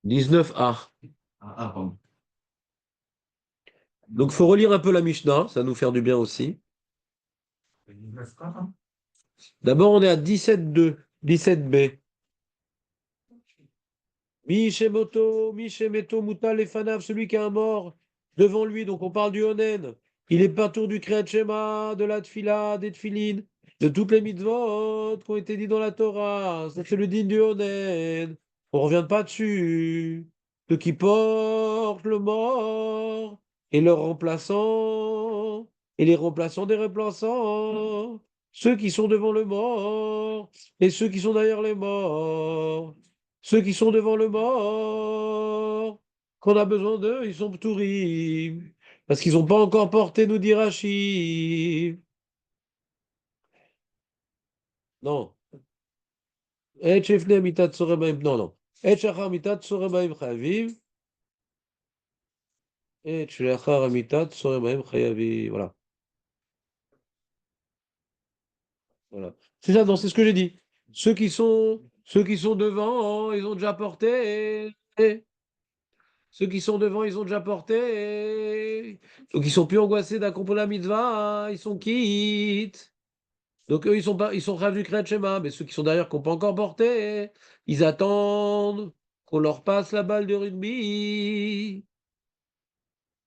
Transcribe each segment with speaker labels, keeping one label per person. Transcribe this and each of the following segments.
Speaker 1: 19a.
Speaker 2: Pardon.
Speaker 1: Donc, il faut relire un peu la Mishnah, ça va nous faire du bien aussi. D'abord, on est à 17.2, 17b. Mishemeto, Muta, Lefanav, celui qui a un mort devant lui. Donc, on parle du Onen. Il est pas tour du Kriyat Shema, de la Tfila, des Tfilin, de toutes les mitzvot qui ont été dit dans la Torah. Ça, c'est le digne du Onen. On revient pas dessus. Ceux qui portent le mort et leurs remplaçants et les remplaçants des remplaçants. Ceux qui sont devant le mort et ceux qui sont derrière les morts. Ceux qui sont devant le mort, qu'on a besoin d'eux, ils sont ptourim. Parce qu'ils n'ont pas encore porté, nous dit Rashi. Non. Et shefne mitat tsorebaim. Non, non. Et shachar mitat tsorebaim chayaviv. Et shachar mitat tsorebaim chayaviv. Voilà. Voilà. C'est ça, non, c'est ce que j'ai dit. Ceux qui sont devant, ils ont déjà porté. Ceux qui sont devant, ils ont déjà porté. Donc, ils sont plus angoissés d'accomplir la mitzvah. Ils sont quittes. Donc, eux, ils sont rêves du Kriyat Shema. Mais ceux qui sont derrière, qui n'ont pas encore porté, ils attendent qu'on leur passe la balle de rugby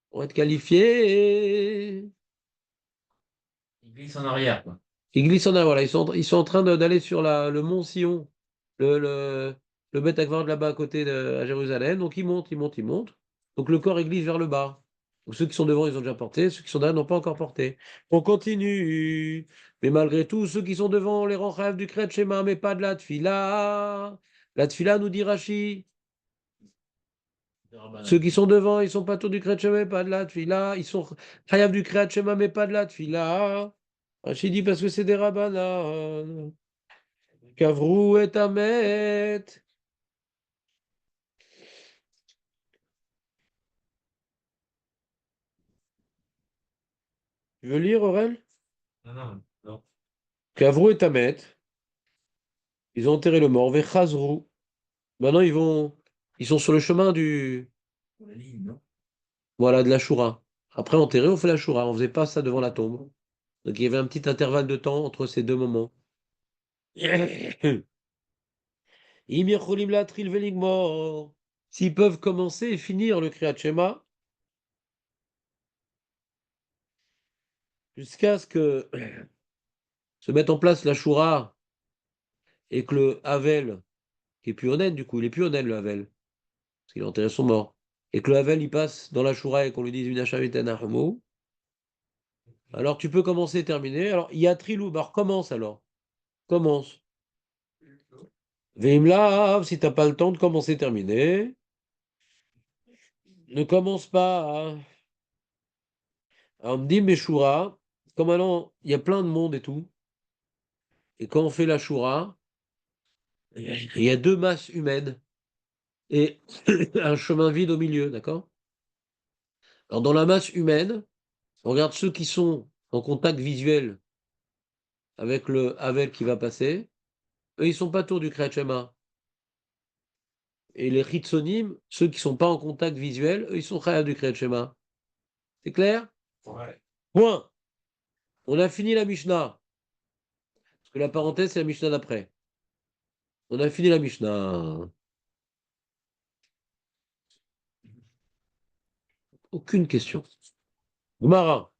Speaker 1: pour être qualifiés.
Speaker 2: Il glisse en arrière, quoi.
Speaker 1: Ils glissent en avant. Voilà. Ils sont en train d'aller sur le mont Sion, le Beth Akvar là-bas à côté à Jérusalem. Donc, ils montent, ils montent, ils montent. Donc, le corps il glisse vers le bas. Donc, ceux qui sont devant, ils ont déjà porté. Ceux qui sont derrière n'ont pas encore porté. On continue. Mais malgré tout, ceux qui sont devant, les rêves du Kriyat Shema, mais pas de la Tfila. La Tfila, nous dit Rashi. Ceux qui sont devant, ils sont pas tous du Kriyat Shema, mais pas de la Tfila. Ils sont rêves du Kriyat Shema, mais pas de la Tfila. Rashi dit parce que c'est des Rabbanan. Kavrou et Amet. Tu veux lire, Aurel?
Speaker 2: Non, non, non.
Speaker 1: Kavrou et Amet. Ils ont enterré le mort. Vechazrou. Maintenant, ils sont sur le chemin
Speaker 2: Pour la ligne, non?
Speaker 1: voilà, de la Shura. Après enterrer, on fait la Shura. On faisait pas ça devant la tombe. Donc, il y avait un petit intervalle de temps entre ces deux moments. Im yecholim latril veligmor. S'ils peuvent commencer et finir le Kriyat Shema, jusqu'à ce que se mette en place la Shura et que le Havel, qui est plus honnête du coup, il est plus honnête le Havel, parce qu'il a enterré son mort, et que le Havel il passe dans la Shura et qu'on lui dise une Hachaviten Ahmo, alors tu peux commencer et terminer. Alors, Yatrilou, bah recommence alors. Commence. Veimlav, si t'as pas le temps de commencer et terminer, ne commence pas à me dire mes Shura, comme maintenant il y a plein de monde et tout, et quand on fait la Shura, il y a deux masses humaines et un chemin vide au milieu, d'accord? Alors dans la masse humaine, on regarde ceux qui sont en contact visuel avec le Havel qui va passer. Eux, ils sont pas autour du Kriyat Shema. Et les Chitsonim, ceux qui sont pas en contact visuel, eux, ils sont chayav du Kriyat Shema. C'est clair?
Speaker 2: Ouais.
Speaker 1: Point. On a fini la Mishnah. Parce que la parenthèse, c'est la Mishnah d'après. On a fini la Mishnah. Aucune question. Gmara.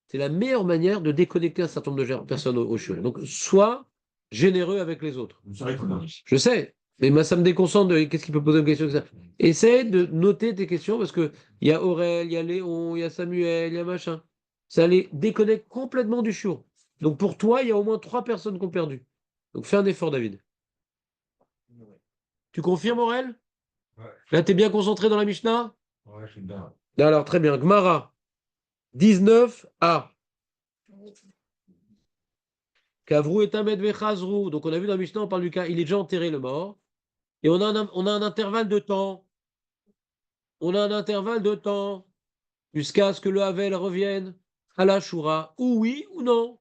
Speaker 1: C'est la meilleure manière de déconnecter un certain nombre de personnes au shiur. Donc, sois généreux avec les autres.
Speaker 2: C'est vrai qu'on a.
Speaker 1: Je sais, mais moi, ça me déconcentre de qu'est-ce qu'il peut poser comme question que ça. Essaie de noter tes questions parce que il y a Aurel, il y a Léon, il y a Samuel, il y a machin. Ça les déconnecte complètement du shiur. Donc, pour toi, il y a au moins 3 personnes qui ont perdu. Donc, fais un effort, David. Tu confirmes, Aurel?
Speaker 2: Ouais.
Speaker 1: Là, tu es bien concentré dans la Mishnah?
Speaker 2: Ouais, je suis bien.
Speaker 1: Alors, très bien. Gmara, 19a. Kavrou et Tamed Vechazrou. Donc, on a vu dans la Mishnah, on parle du cas, il est déjà enterré, le mort. Et on a un intervalle de temps. On a un intervalle de temps jusqu'à ce que le Havel revienne à la Shura. Ou oui ou non.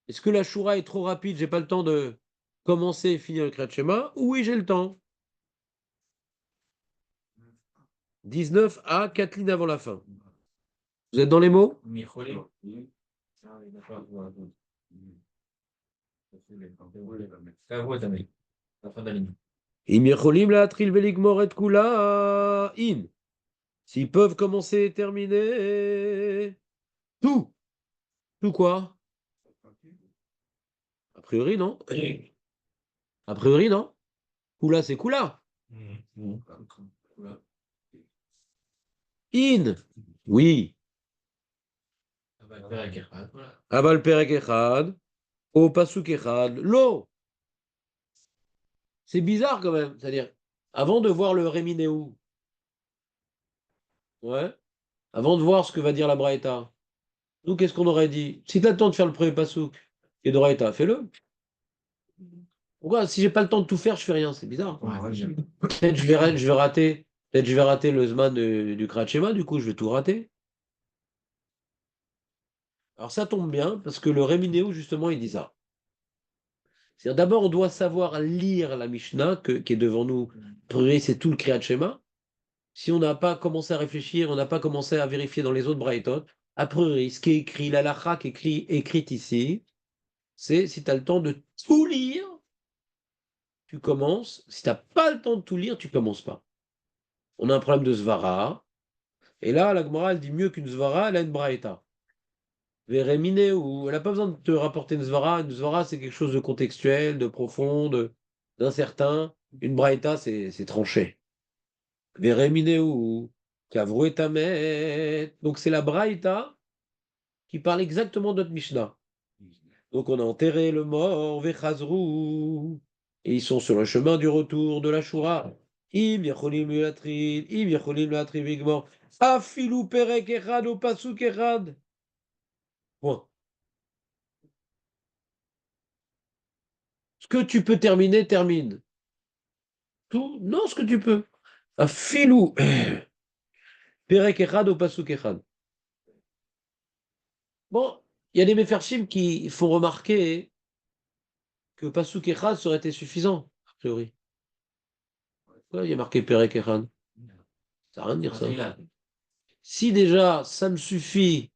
Speaker 1: Est-ce que la Shura est trop rapide, j'ai pas le temps de commencer et finir le Kriyat Shema? Oui, j'ai le temps. 19 à 4 lignes avant la fin. Vous êtes dans les mots?
Speaker 2: Micholim. Ah oui, d'accord. La fin de la ligne.
Speaker 1: Im yecholim la'atril veligmor et kula in. S'ils peuvent commencer et terminer. Tout. Tout quoi? A priori, non. A priori, non. Kula, c'est kula. In. Oui. Aval perek echad. Au pasuk echad. Lo. C'est bizarre quand même. C'est-à-dire, avant de voir le Réminéou, ouais, avant de voir ce que va dire la Braïta, nous, qu'est-ce qu'on aurait dit? Si tu as le temps de faire le premier pasuk et de Braïta, fais-le. Pourquoi? Si j'ai pas le temps de tout faire, je fais rien. C'est bizarre. Peut-être je vais rater. Peut-être je vais rater le Zman du Krat Shema, du coup, je vais tout rater. Alors ça tombe bien, parce que le Réminéo, justement, il dit ça. C'est-à-dire, d'abord, on doit savoir lire la Mishnah qui est devant nous. Priori, c'est tout le Kriyat Shema. Si on n'a pas commencé à réfléchir, on n'a pas commencé à vérifier dans les autres Braïtot, a priori, ce qui est écrit, la lacha qui est écrite ici, c'est si tu as le temps de tout lire, tu commences. Si tu n'as pas le temps de tout lire, tu commences pas. On a un problème de Svara. Et là, la Gemara, elle dit mieux qu'une Svara, elle a une Braïta. Véréminé, ou elle n'a pas besoin de te rapporter une Svara. Une Svara, c'est quelque chose de contextuel, de profond, d'incertain. Une Braïta, c'est tranché. Véréminé, ou Kavru et Tamet. Donc, c'est la Braïta qui parle exactement de notre Mishnah. Donc, on a enterré le mort, Vechazrou. Et ils sont sur le chemin du retour de la Shura. Im yacholim latril, im yacholim latril vigmor. Afilu perek echad ou pasuk echad. Point. Ce que tu peux terminer, termine. Tout? Non, ce que tu peux. Afilu perek echad ou pasuk echad. Bon, il y a des mefershim qui font remarquer que pasuk echad serait été suffisant, a priori. Ouais, il y a marqué perek echad. Ça n'a rien de dire ça. Si déjà, ça me suffit,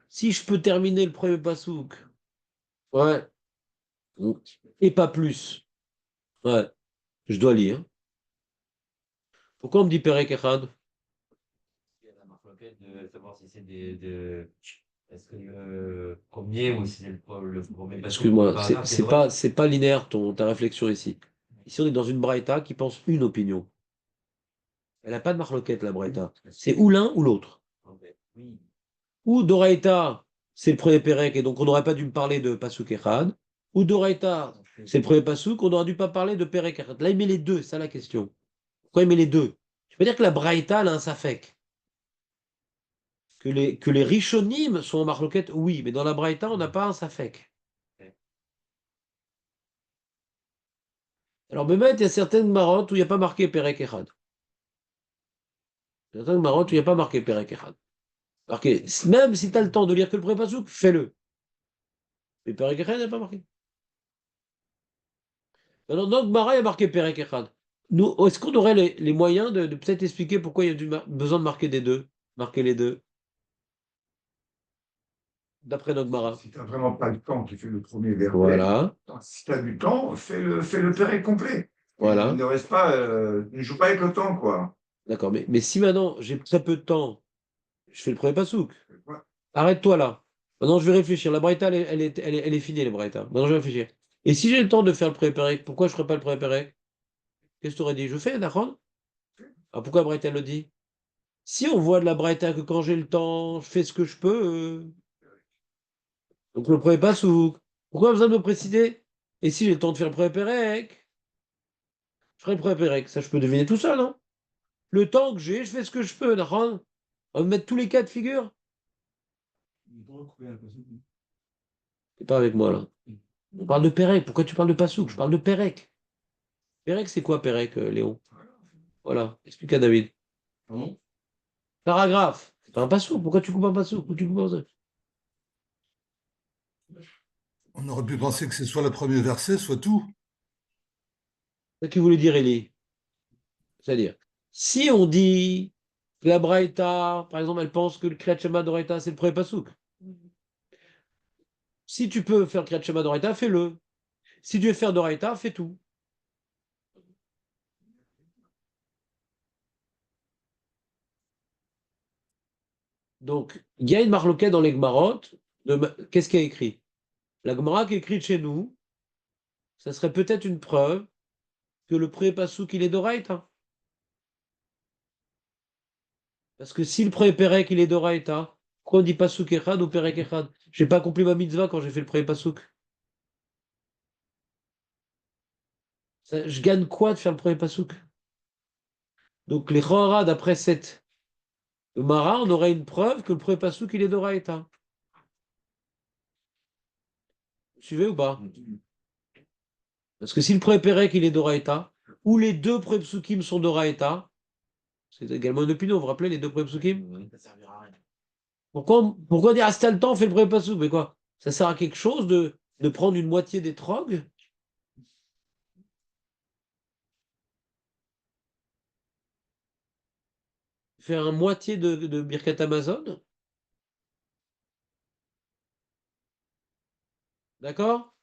Speaker 1: si je peux terminer le premier pasouk, ouais, et pas plus, ouais, je dois lire. Pourquoi on me dit Perek Echad?
Speaker 2: Il y a la marque de savoir si c'est est-ce que le premier ou si c'est le premier bateau
Speaker 1: Excuse-moi,
Speaker 2: par hasard,
Speaker 1: c'est pas linéaire ta réflexion ici. Ici, on est dans une braïta qui pense une opinion. Elle n'a pas de marloquette, la braïta. C'est ou l'un ou l'autre.
Speaker 2: Oui.
Speaker 1: Ou Doraïta, c'est le premier Perek, et donc on n'aurait pas dû me parler de Pasuk Echad. Ou Doraïta, c'est le premier Pasuk, on n'aurait dû pas parler de Perek Echad. Là, il met les deux, c'est ça la question. Pourquoi il met les deux? Je veux dire que la braïta, elle a un safek. Que les rishonim sont en marloquette, oui, mais dans la braïta, on n'a pas un safek. Alors, Bémet, il y a certaines marottes où il n'y a pas marqué Perek Echad. Certaines marottes où il n'y a pas marqué Perek Echad. Marqué, même si tu as le temps de lire que le premier pasouk, fais-le. Mais Perek Echad, il n'y a pas marqué. Alors, dans Gemara, il y a marqué Perek Echad. Nous, est-ce qu'on aurait les moyens de peut-être expliquer pourquoi il y a besoin de marquer des deux? Marquer les deux, d'après Nogmara.
Speaker 3: Si tu n'as vraiment pas le temps, tu fais le premier verbe.
Speaker 1: Voilà,
Speaker 3: Si tu as du temps, fais le péré complet.
Speaker 1: voilà.
Speaker 3: Il ne reste pas, ne joue pas avec le temps, quoi.
Speaker 1: D'accord, mais si maintenant j'ai très peu de temps, je fais le premier pasouk.
Speaker 3: Ouais.
Speaker 1: Arrête-toi là. Maintenant, je vais réfléchir. La Braïta, elle est finie, les Braïta. Maintenant, je vais réfléchir. Et si j'ai le temps de faire le pré-pérec, pourquoi je ne ferais pas le pré-pérec? Qu'est-ce que tu aurais dit? Je fais, d'accord? Ah, pourquoi la Braïta le dit? Si on voit de la Braïta que quand j'ai le temps, je fais ce que je peux, donc le pré-pasouk. Pourquoi besoin de me préciser? Et si j'ai le temps de faire le pré-pérec, je ferai le pré-pérec. Ça, je peux deviner tout seul, non? Le temps que j'ai, je fais ce que je peux, d'accord? On va me mettre tous les cas de figure. T'es pas avec moi, là. On parle de Pérec. Pourquoi tu parles de Passouk? Je parle de Pérec. Pérec, c'est quoi Pérec, Léon? Voilà. Explique à David. Paragraphe. C'est pas un Passouk. Pourquoi tu coupes un Passouk? Pourquoi tu coupes un...
Speaker 4: On aurait pu penser que ce soit le premier verset, soit tout.
Speaker 1: C'est ce qu'il voulait dire, Eli. C'est-à-dire, si on dit que la Braïta, par exemple, elle pense que le Kriyat Shema d'Oraita, c'est le premier pasouk. Si tu peux faire le Kriyat Shema d'Oraita, fais-le. Si tu veux faire d'Oraita, fais tout. Donc, il y a une marloquette dans les Gemarot. Qu'est-ce qu'il y a écrit? La Gemara qui est écrite chez nous, ça serait peut-être une preuve que le premier pasouk, il est d'Oraita. Parce que si le premier Pérec, il est d'Oraita, pourquoi on dit pasouk echad ou Pérec echad? J'ai pas accompli ma mitzvah quand j'ai fait le premier pasouk. Je gagne quoi de faire le premier pasouk? Donc, les Chorah, d'après cette Gemara, on aurait une preuve que le premier pasouk, il est d'Oraita. Vous suivez ou pas? Parce que si le premier Pérec, il est d'Oraita, ou les deux premiers psukim sont d'Oraita, c'est également une opinion, vous vous rappelez les deux premiers psukim?
Speaker 2: Ça servira à rien.
Speaker 1: Pourquoi dire, ah, si t'as le temps, fais le premier pasouk? Mais quoi? Ça sert à quelque chose de prendre une moitié des trogs? Faire un moitié de Birkat Amazon? D'accord?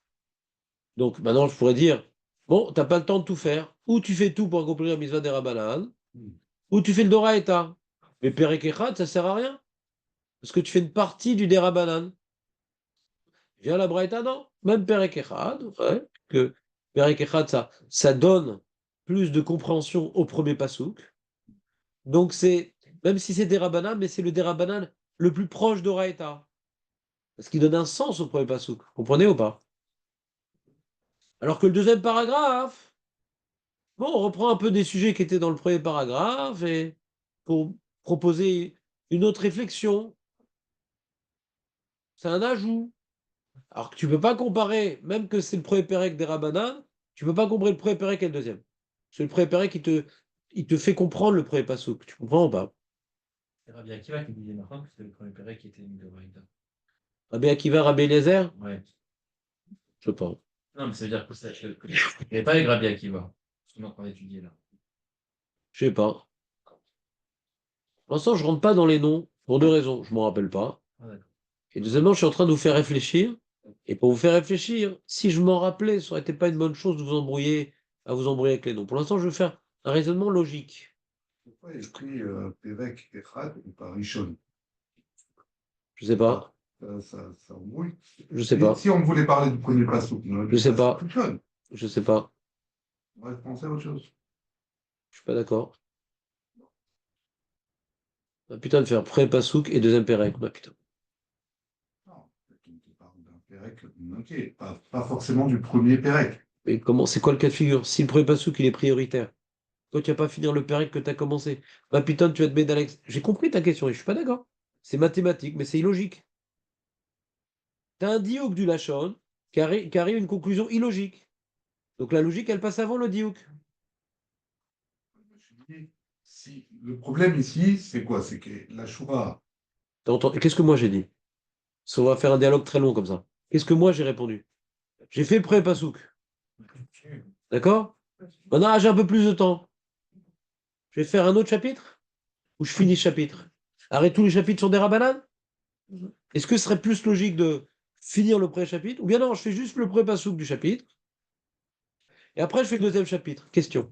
Speaker 1: Donc maintenant, je pourrais dire, bon, t'as pas le temps de tout faire. Ou tu fais tout pour accomplir la mitzvah des Rabbanan, ou tu fais le Doraïta. Mais Perek Echad, ça sert à rien. Parce que tu fais une partie du Derabanan. Viens la Braïta, non. Même Perek Echad, ouais, que Perek Echad, ça donne plus de compréhension au premier pasouk. Donc c'est, même si c'est Derabanan, mais c'est le Derabanan le plus proche d'Oraïta. Parce qu'il donne un sens au premier pasouk. Comprenez ou pas? Alors que le deuxième paragraphe, bon, on reprend un peu des sujets qui étaient dans le premier paragraphe et pour proposer une autre réflexion. C'est un ajout. Alors que tu ne peux pas comparer, même que c'est le premier Pérec des Rabbanan, tu ne peux pas comparer le premier Pérec et le deuxième. C'est le premier Pérec il te fait comprendre le premier Passouk. Tu comprends ou pas?
Speaker 2: C'est Rabbi Akiva qui disait maintenant que c'était le premier Pérec qui était mis de Braïta.
Speaker 1: Rabbi Akiva, Rabbi Eliezer?
Speaker 2: Ouais.
Speaker 1: Je sais pas.
Speaker 2: Non, mais ça veut dire que ça. Il n'est pas avec Rabbi Akiva. C'est ce qu'on étudié là.
Speaker 1: Je sais pas. Pour l'instant, je rentre pas dans les noms pour deux raisons. Je m'en rappelle pas.
Speaker 2: Ah, d'accord.
Speaker 1: Et deuxièmement, je suis en train de vous faire réfléchir. Et pour vous faire réfléchir, si je m'en rappelais, ça aurait été pas une bonne chose de vous embrouiller, à vous embrouiller avec les noms. Pour l'instant, je vais faire un raisonnement logique.
Speaker 4: Pourquoi écrit Pérec Echad et pas Rishon?
Speaker 1: Je sais pas.
Speaker 4: Ça embrouille.
Speaker 1: Je sais pas.
Speaker 4: Si on voulait parler du premier pasouk,
Speaker 1: Je sais pas.
Speaker 4: Rishon.
Speaker 1: Je sais pas.
Speaker 4: On va penser à autre chose.
Speaker 1: Je suis pas d'accord. Ah, putain de faire premier pasouk et deuxième pérec. Bah, putain.
Speaker 4: Non, tu parles d'un Pérec, ok, pas forcément du premier Pérec.
Speaker 1: Mais comment, c'est quoi le cas de figure? Si le premier pasouk il est prioritaire, toi tu vas pas finir le pérec que tu as commencé. Bah putain, tu vas te mettre d'Alex. J'ai compris ta question et je suis pas d'accord. C'est mathématique, mais c'est illogique. Tu as un diouk du Lachon qui arrive à une conclusion illogique. Donc la logique, elle passe avant le diouk.
Speaker 4: Si, le problème ici, c'est quoi? C'est que la Shura,
Speaker 1: Qu'est-ce que moi j'ai dit? Si on va faire un dialogue très long comme ça. Qu'est-ce que moi j'ai répondu? J'ai fait le premier pasouk. D'accord? Maintenant, j'ai un peu plus de temps. Je vais faire un autre chapitre ou je finis ce chapitre? Arrête, tous les chapitres sont des rabananes? Est-ce que ce serait plus logique de finir le premier chapitre? Ou bien non, je fais juste le premier pasouk du chapitre. Et après, je fais le deuxième chapitre. Question.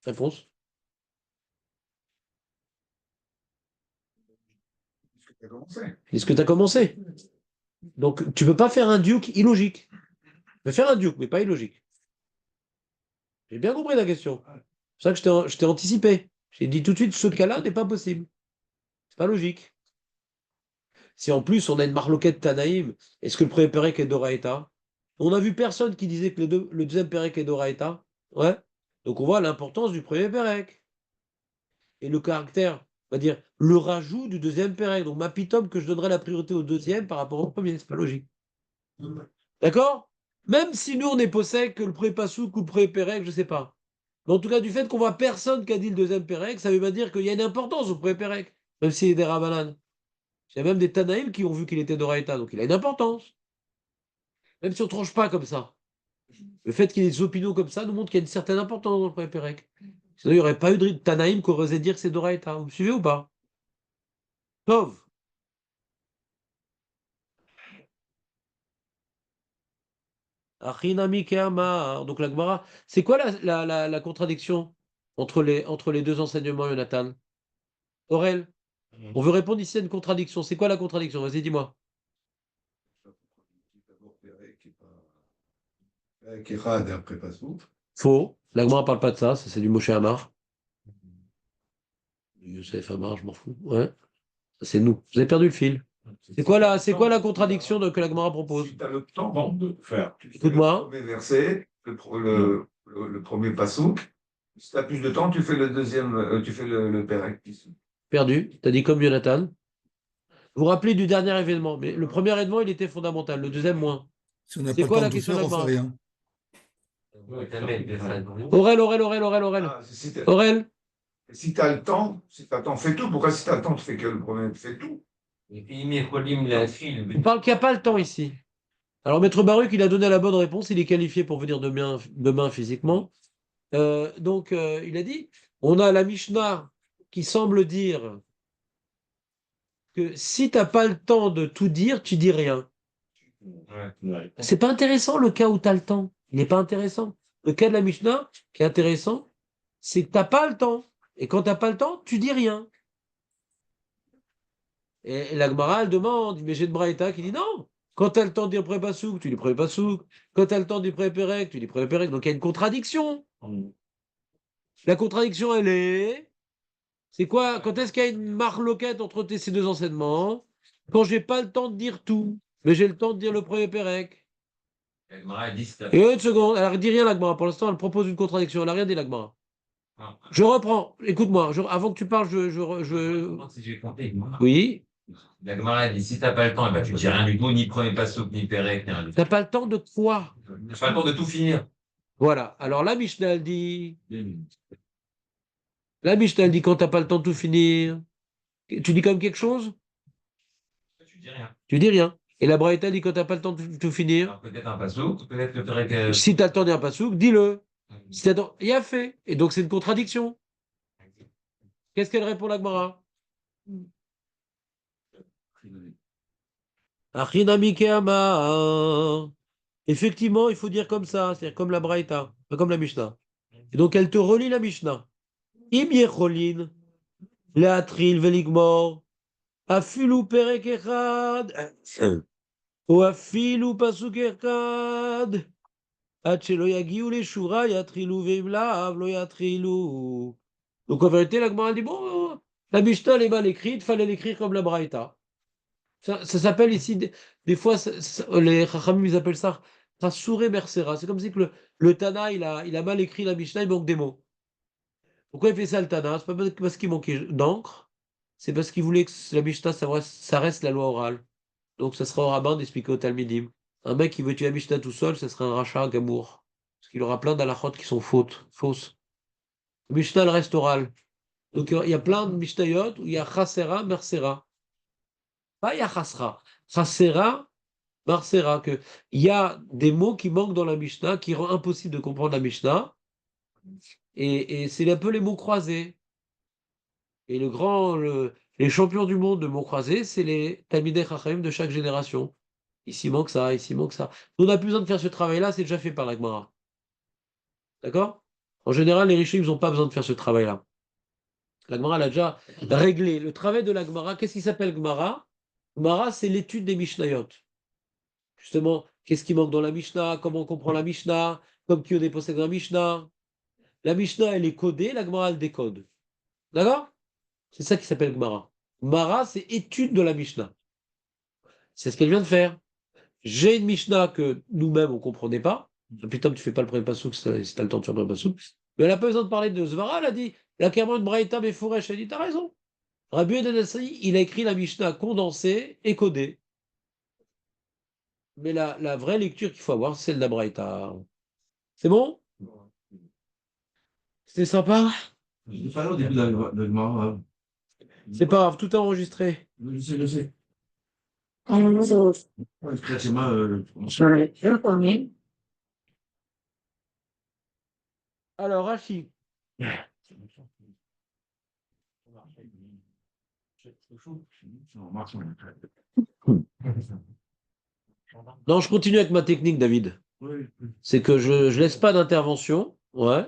Speaker 1: Réponse.
Speaker 4: tu as commencé.
Speaker 1: Est-ce que tu as commencé? Donc, tu ne peux pas faire un duke illogique. Tu peux faire un duke, mais pas illogique. J'ai bien compris la question. C'est pour ça que je t'ai anticipé. J'ai dit tout de suite, ce cas-là n'est pas possible. C'est pas logique. Si en plus on a une marloquette Tanaïm, est-ce que le premier Pérec est d'Oraïta? On n'a vu personne qui disait que le deuxième Pérec est d'Oraïta. Ouais. Donc on voit l'importance du premier Pérec. Et le caractère, on va dire, le rajout du deuxième Pérec. Donc ma pitome que je donnerais la priorité au deuxième par rapport au premier, c'est pas logique. D'accord? Même si nous on est possède que le premier Passouk ou le premier Pérec, je sais pas. Mais en tout cas, du fait qu'on voit personne qui a dit le deuxième Pérec, ça veut pas dire qu'il y a une importance au premier Pérec, même s'il est des Rabbanan. Il y a même des Tanaïm qui ont vu qu'il était d'Oraïta, donc il a une importance. Même si on ne tranche pas comme ça. Le fait qu'il y ait des opinions comme ça nous montre qu'il y a une certaine importance dans le premier Pérec. Sinon, il n'y aurait pas eu de Tanaïm qui aurait osé dire que c'est Doraïta. Vous me suivez ou pas? Tov. Achinami Keamar. Donc la Gemara, c'est quoi la contradiction entre les deux enseignements, Jonathan? Aurel, on veut répondre ici à une contradiction. C'est quoi la contradiction? Vas-y, dis-moi.
Speaker 4: D'abord, Pérec et pas. Pérec et Rad et après Passouk.
Speaker 1: Faux. La Gemara parle pas de ça. Ça, c'est du Moshe Amar. Du Youssef Amar, je m'en fous. Ouais. Ça, c'est nous. Vous avez perdu le fil. C'est quoi la contradiction que la Gemara propose?
Speaker 3: Si tu as le temps de faire, tu fais le
Speaker 1: Écoute-moi.
Speaker 3: premier verset, le premier passouk. Si tu as plus de temps, tu fais le deuxième, tu fais le Pérec.
Speaker 1: Perdu. T'as dit comme Jonathan. Vous vous rappelez du dernier événement, mais le premier événement, il était fondamental. Le deuxième, moins.
Speaker 5: Si on n'a
Speaker 1: C'est
Speaker 5: pas le
Speaker 1: quoi
Speaker 5: temps
Speaker 1: la
Speaker 5: de tout
Speaker 1: question
Speaker 5: faire,
Speaker 1: de
Speaker 5: on fait
Speaker 1: la
Speaker 5: rien.
Speaker 1: Aurel, Aurel, Aurel, Aurel, Aurel.
Speaker 3: Ah, si tu
Speaker 1: Aurel.
Speaker 3: as le temps, fais tout. Pourquoi si tu as le temps, tu fais que le premier, tu fais tout.
Speaker 2: Et puis, Mecholim la file.
Speaker 1: On parle qu'il n'y a pas le temps ici. Alors, Maître Baruch, il a donné la bonne réponse. Il est qualifié pour venir demain physiquement. Il a dit, on a la Mishnah qui semble dire que si tu n'as pas le temps de tout dire, tu dis rien.
Speaker 2: Ouais.
Speaker 1: C'est pas intéressant le cas où tu as le temps. Il n'est pas intéressant. Le cas de la Mishnah qui est intéressant, c'est que tu n'as pas le temps. Et quand tu n'as pas le temps, tu dis rien. Et la Gemara, elle demande, mais j'ai de Braïta qui dit non. Quand tu as le temps de dire pré-pasouk, tu dis pré-pasouk. Quand tu as le temps de dire pré-pérec, tu dis pré-pérec. Donc il y a une contradiction. La contradiction, elle est. C'est quoi? Quand est-ce qu'il y a une marloquette entre ces deux enseignements? Quand j'ai pas le temps de dire tout, mais j'ai le temps de dire le premier pérec.
Speaker 2: La Gemara, elle dit, c'est
Speaker 1: Et une seconde, elle dit rien la Gemara. Pour l'instant, elle propose une contradiction. Elle n'a rien dit la Gemara. Je reprends. Écoute-moi. Avant que tu parles,
Speaker 2: Si j'ai compté.
Speaker 1: Oui.
Speaker 2: La Gemara, elle dit, si t'as pas le temps, eh ben, tu dis rien du tout, ni premier passouk, ni Pérec, ni rien du tout.
Speaker 1: T'as pas le temps de quoi?
Speaker 2: T'as pas le temps de tout finir.
Speaker 1: Voilà. Alors la Mishnah, elle dit. La Mishnah, elle dit quand t'as pas le temps de tout finir. Tu dis comme quelque chose?
Speaker 2: Tu dis rien.
Speaker 1: Tu dis rien. Et la Braïta dit quand t'as pas le temps de tout finir.
Speaker 2: Alors, peut-être un passouk, peut-être le Pérec.
Speaker 1: Si t'as le temps de dire un pasouk, dis-le. Si t'attends, il a fait. Et donc c'est une contradiction. Qu'est-ce qu'elle répond la Gemara? Achinami ke'amar. Effectivement, il faut dire comme ça, c'est-à-dire comme la Braïta, pas comme la Mishnah. Et donc elle te relie la Mishnah. Im yecholin, le'atril veligmor, afilu perek echad, ou afilu pasuk echad, ad shelo yagiu leshura yatrilu veim la'av lo yatrilu. Donc en vérité, la Gemara dit bon, la Mishnah elle est mal écrite, fallait l'écrire comme la Braïta. Ça s'appelle ici, des fois, les Chachamim, ils appellent ça Rassouré Mersera. C'est comme si que le Tana, il a mal écrit la Mishnah, il manque des mots. Pourquoi il fait ça le Tana? C'est pas parce qu'il manquait d'encre, c'est parce qu'il voulait que la Mishnah, ça reste la loi orale. Donc ça sera au rabbin d'expliquer au Talmidim. Un mec qui veut tuer la Mishnah tout seul, ça serait un rachat gamour. Parce qu'il aura plein d'alakhot qui sont fausses. La Mishnah, elle reste orale. Donc il y a plein de Mishnayot où il y a Chasera, Mersera. Pas il y a Chasra. Chasera, Mersera. Il y a des mots qui manquent dans la Mishnah, qui rend impossible de comprendre la Mishnah. Et c'est un peu les mots croisés. Et les champions du monde de mots croisés, c'est les Talmidei Chachamim de chaque génération. Ici manque ça, ici manque ça. Nous, on n'a plus besoin de faire ce travail-là, c'est déjà fait par la Gemara. D'accord? En général, les riches, ils n'ont pas besoin de faire ce travail-là. La Gemara, elle a déjà réglé. Le travail de la Gemara, qu'est-ce qui s'appelle Gemara? Gemara, c'est l'étude des Mishnayot. Justement, qu'est-ce qui manque dans la Mishnah? Comment on comprend la Mishnah? Comme qui on est possède dans la Mishnah? La Mishnah, elle est codée, la Gemara, elle décode. D'accord? C'est ça qui s'appelle Gemara. Gemara, c'est étude de la Mishnah. C'est ce qu'elle vient de faire. J'ai une Mishnah que nous-mêmes, on ne comprenait pas. Putain, tu fais pas le premier passouk si tu as le temps de faire le premier passouk. Mais elle n'a pas besoin de parler de Zvara, elle a dit, la Kerman Braïta Meforesh, elle a dit, t'as raison. Rabbi Yedanassi, il a écrit la Mishnah condensée et codée. Mais la vraie lecture qu'il faut avoir, c'est celle de la Braïta. C'est bon? C'était sympa?
Speaker 6: Je parlais au début de la Gemara.
Speaker 1: C'est pas grave, tout est enregistré.
Speaker 6: Je sais.
Speaker 4: Le Kriyat Shema,
Speaker 1: Alors, Rachi. Non, je continue avec ma technique, David.
Speaker 4: oui.
Speaker 1: C'est que je laisse pas d'intervention. Ouais.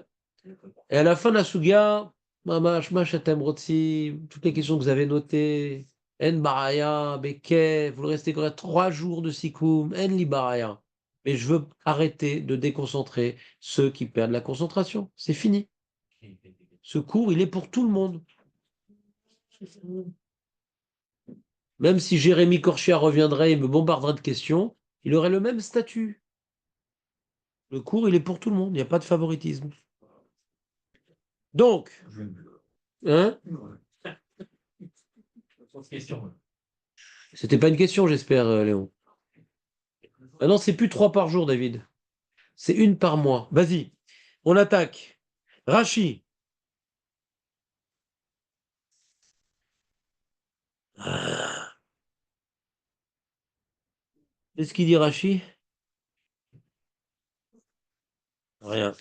Speaker 1: Et à la fin de la Sugia, Mamash, Machatem Rotsi, toutes les questions que vous avez notées, En Baraya, Beke, vous le restez quand même 3 jours de Sikoum, En Libaraya. Mais je veux arrêter de déconcentrer ceux qui perdent la concentration. C'est fini. Ce cours, il est pour tout le monde. Même si Jérémy Corchia reviendrait et me bombarderait de questions, il aurait le même statut. Le cours, il est pour tout le monde. Il n'y a pas de favoritisme. Donc, hein,
Speaker 2: Question.
Speaker 1: c'était pas une question, j'espère, Léon. Ah non, c'est plus 3 par jour, David. C'est 1 par mois. Vas-y, on attaque. Rachi. Ah. Qu'est-ce qu'il dit, Rachi? Rien.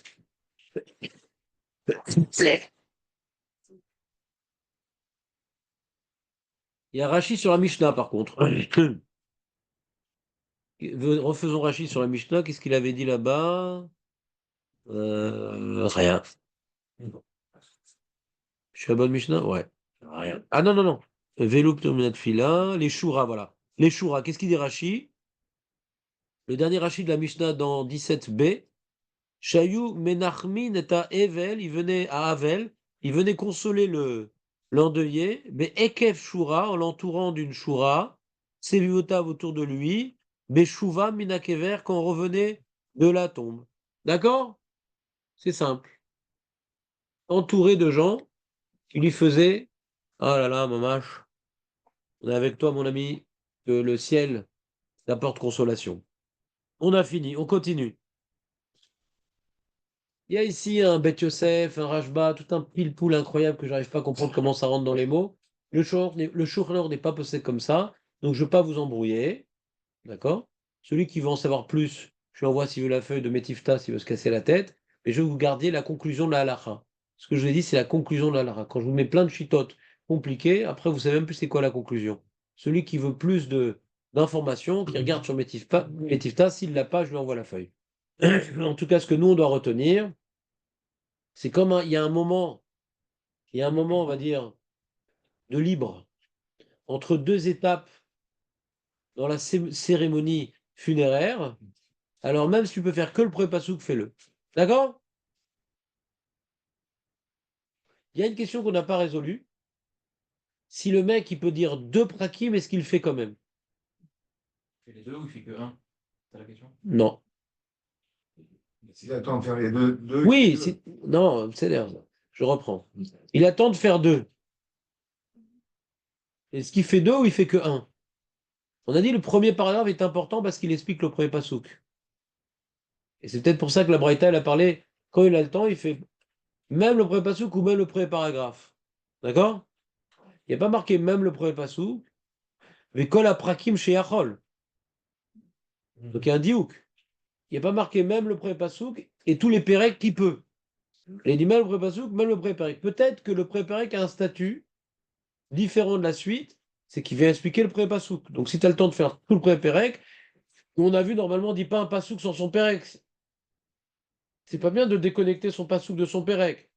Speaker 1: Il y a Rachi sur la Mishnah, par contre. Refaisons Rachi sur la Mishnah. Qu'est-ce qu'il avait dit là-bas? Rien. Je suis à bonne Mishnah? Ouais. Rien. Ah non, non, non. Vélo pneuminat fila, les Shura, voilà. Les Shura, qu'est-ce qu'il dit Rachi? Le dernier Rachi de la Mishnah dans 17b. Shayu Menachmin et à Evel, il venait à Avel, il venait consoler l'endeuillé, mais Ekev Shura, en l'entourant d'une Shura, Sevivotav autour de lui, Beshuva Minakever, quand on revenait de la tombe. D'accord? C'est simple. Entouré de gens qui lui faisaient ah là là, mamache, on est avec toi, mon ami, que le ciel t'apporte consolation. On a fini, on continue. Il y a ici un Beth Yosef, un Rashba, tout un pile-poule incroyable que j'arrive pas à comprendre comment ça rentre dans les mots. Le Shulchan n'est pas posé comme ça, donc je ne veux pas vous embrouiller. D'accord? Celui qui veut en savoir plus, je lui envoie s'il veut la feuille de Metifta, s'il veut se casser la tête, mais je vais vous garder la conclusion de la halakha. Ce que je vous ai dit, c'est la conclusion de la halakha. Quand je vous mets plein de chitotes compliquées, après vous savez même plus c'est quoi la conclusion. Celui qui veut plus d'informations, qui regarde sur Metifta, s'il l'a pas, je lui envoie la feuille. En tout cas, ce que nous on doit retenir, c'est comme il y a un moment, on va dire, de libre entre deux étapes dans la cérémonie funéraire. Alors même si tu peux faire que le premier pasouk, fais-le. D'accord? Il y a une question qu'on n'a pas résolue. Si le mec, il peut dire 2 prakim, est-ce qu'il le fait quand même?
Speaker 2: Il fait les deux ou il fait que un? C'est la question?
Speaker 1: Non.
Speaker 3: S'il attend de faire les deux.
Speaker 1: Oui, non, c'est l'air. Je reprends. Il attend de faire 2. Est-ce qu'il fait 2 ou il fait que 1? On a dit le premier paragraphe est important parce qu'il explique le premier pasouk. Et c'est peut-être pour ça que la Braïta, elle a parlé, quand il a le temps, il fait même le premier pasouk ou même le premier paragraphe. D'accord? Il n'y a pas marqué même le premier pasouk, mais kol aprakim chez Yachol. Donc il y a un diouk. Il n'y a pas marqué même le premier pasouk et tous les pérèques qui peut. Il a dit même le premier pasouk, même le premier pérèque. Peut-être que le premier pérèque a un statut différent de la suite, c'est qu'il vient expliquer le premier pasouk. Donc si tu as le temps de faire tout le premier pérèque, on a vu normalement, on dit pas un pasouk sans son pérèque. C'est pas bien de déconnecter son pasouk de son pérèque.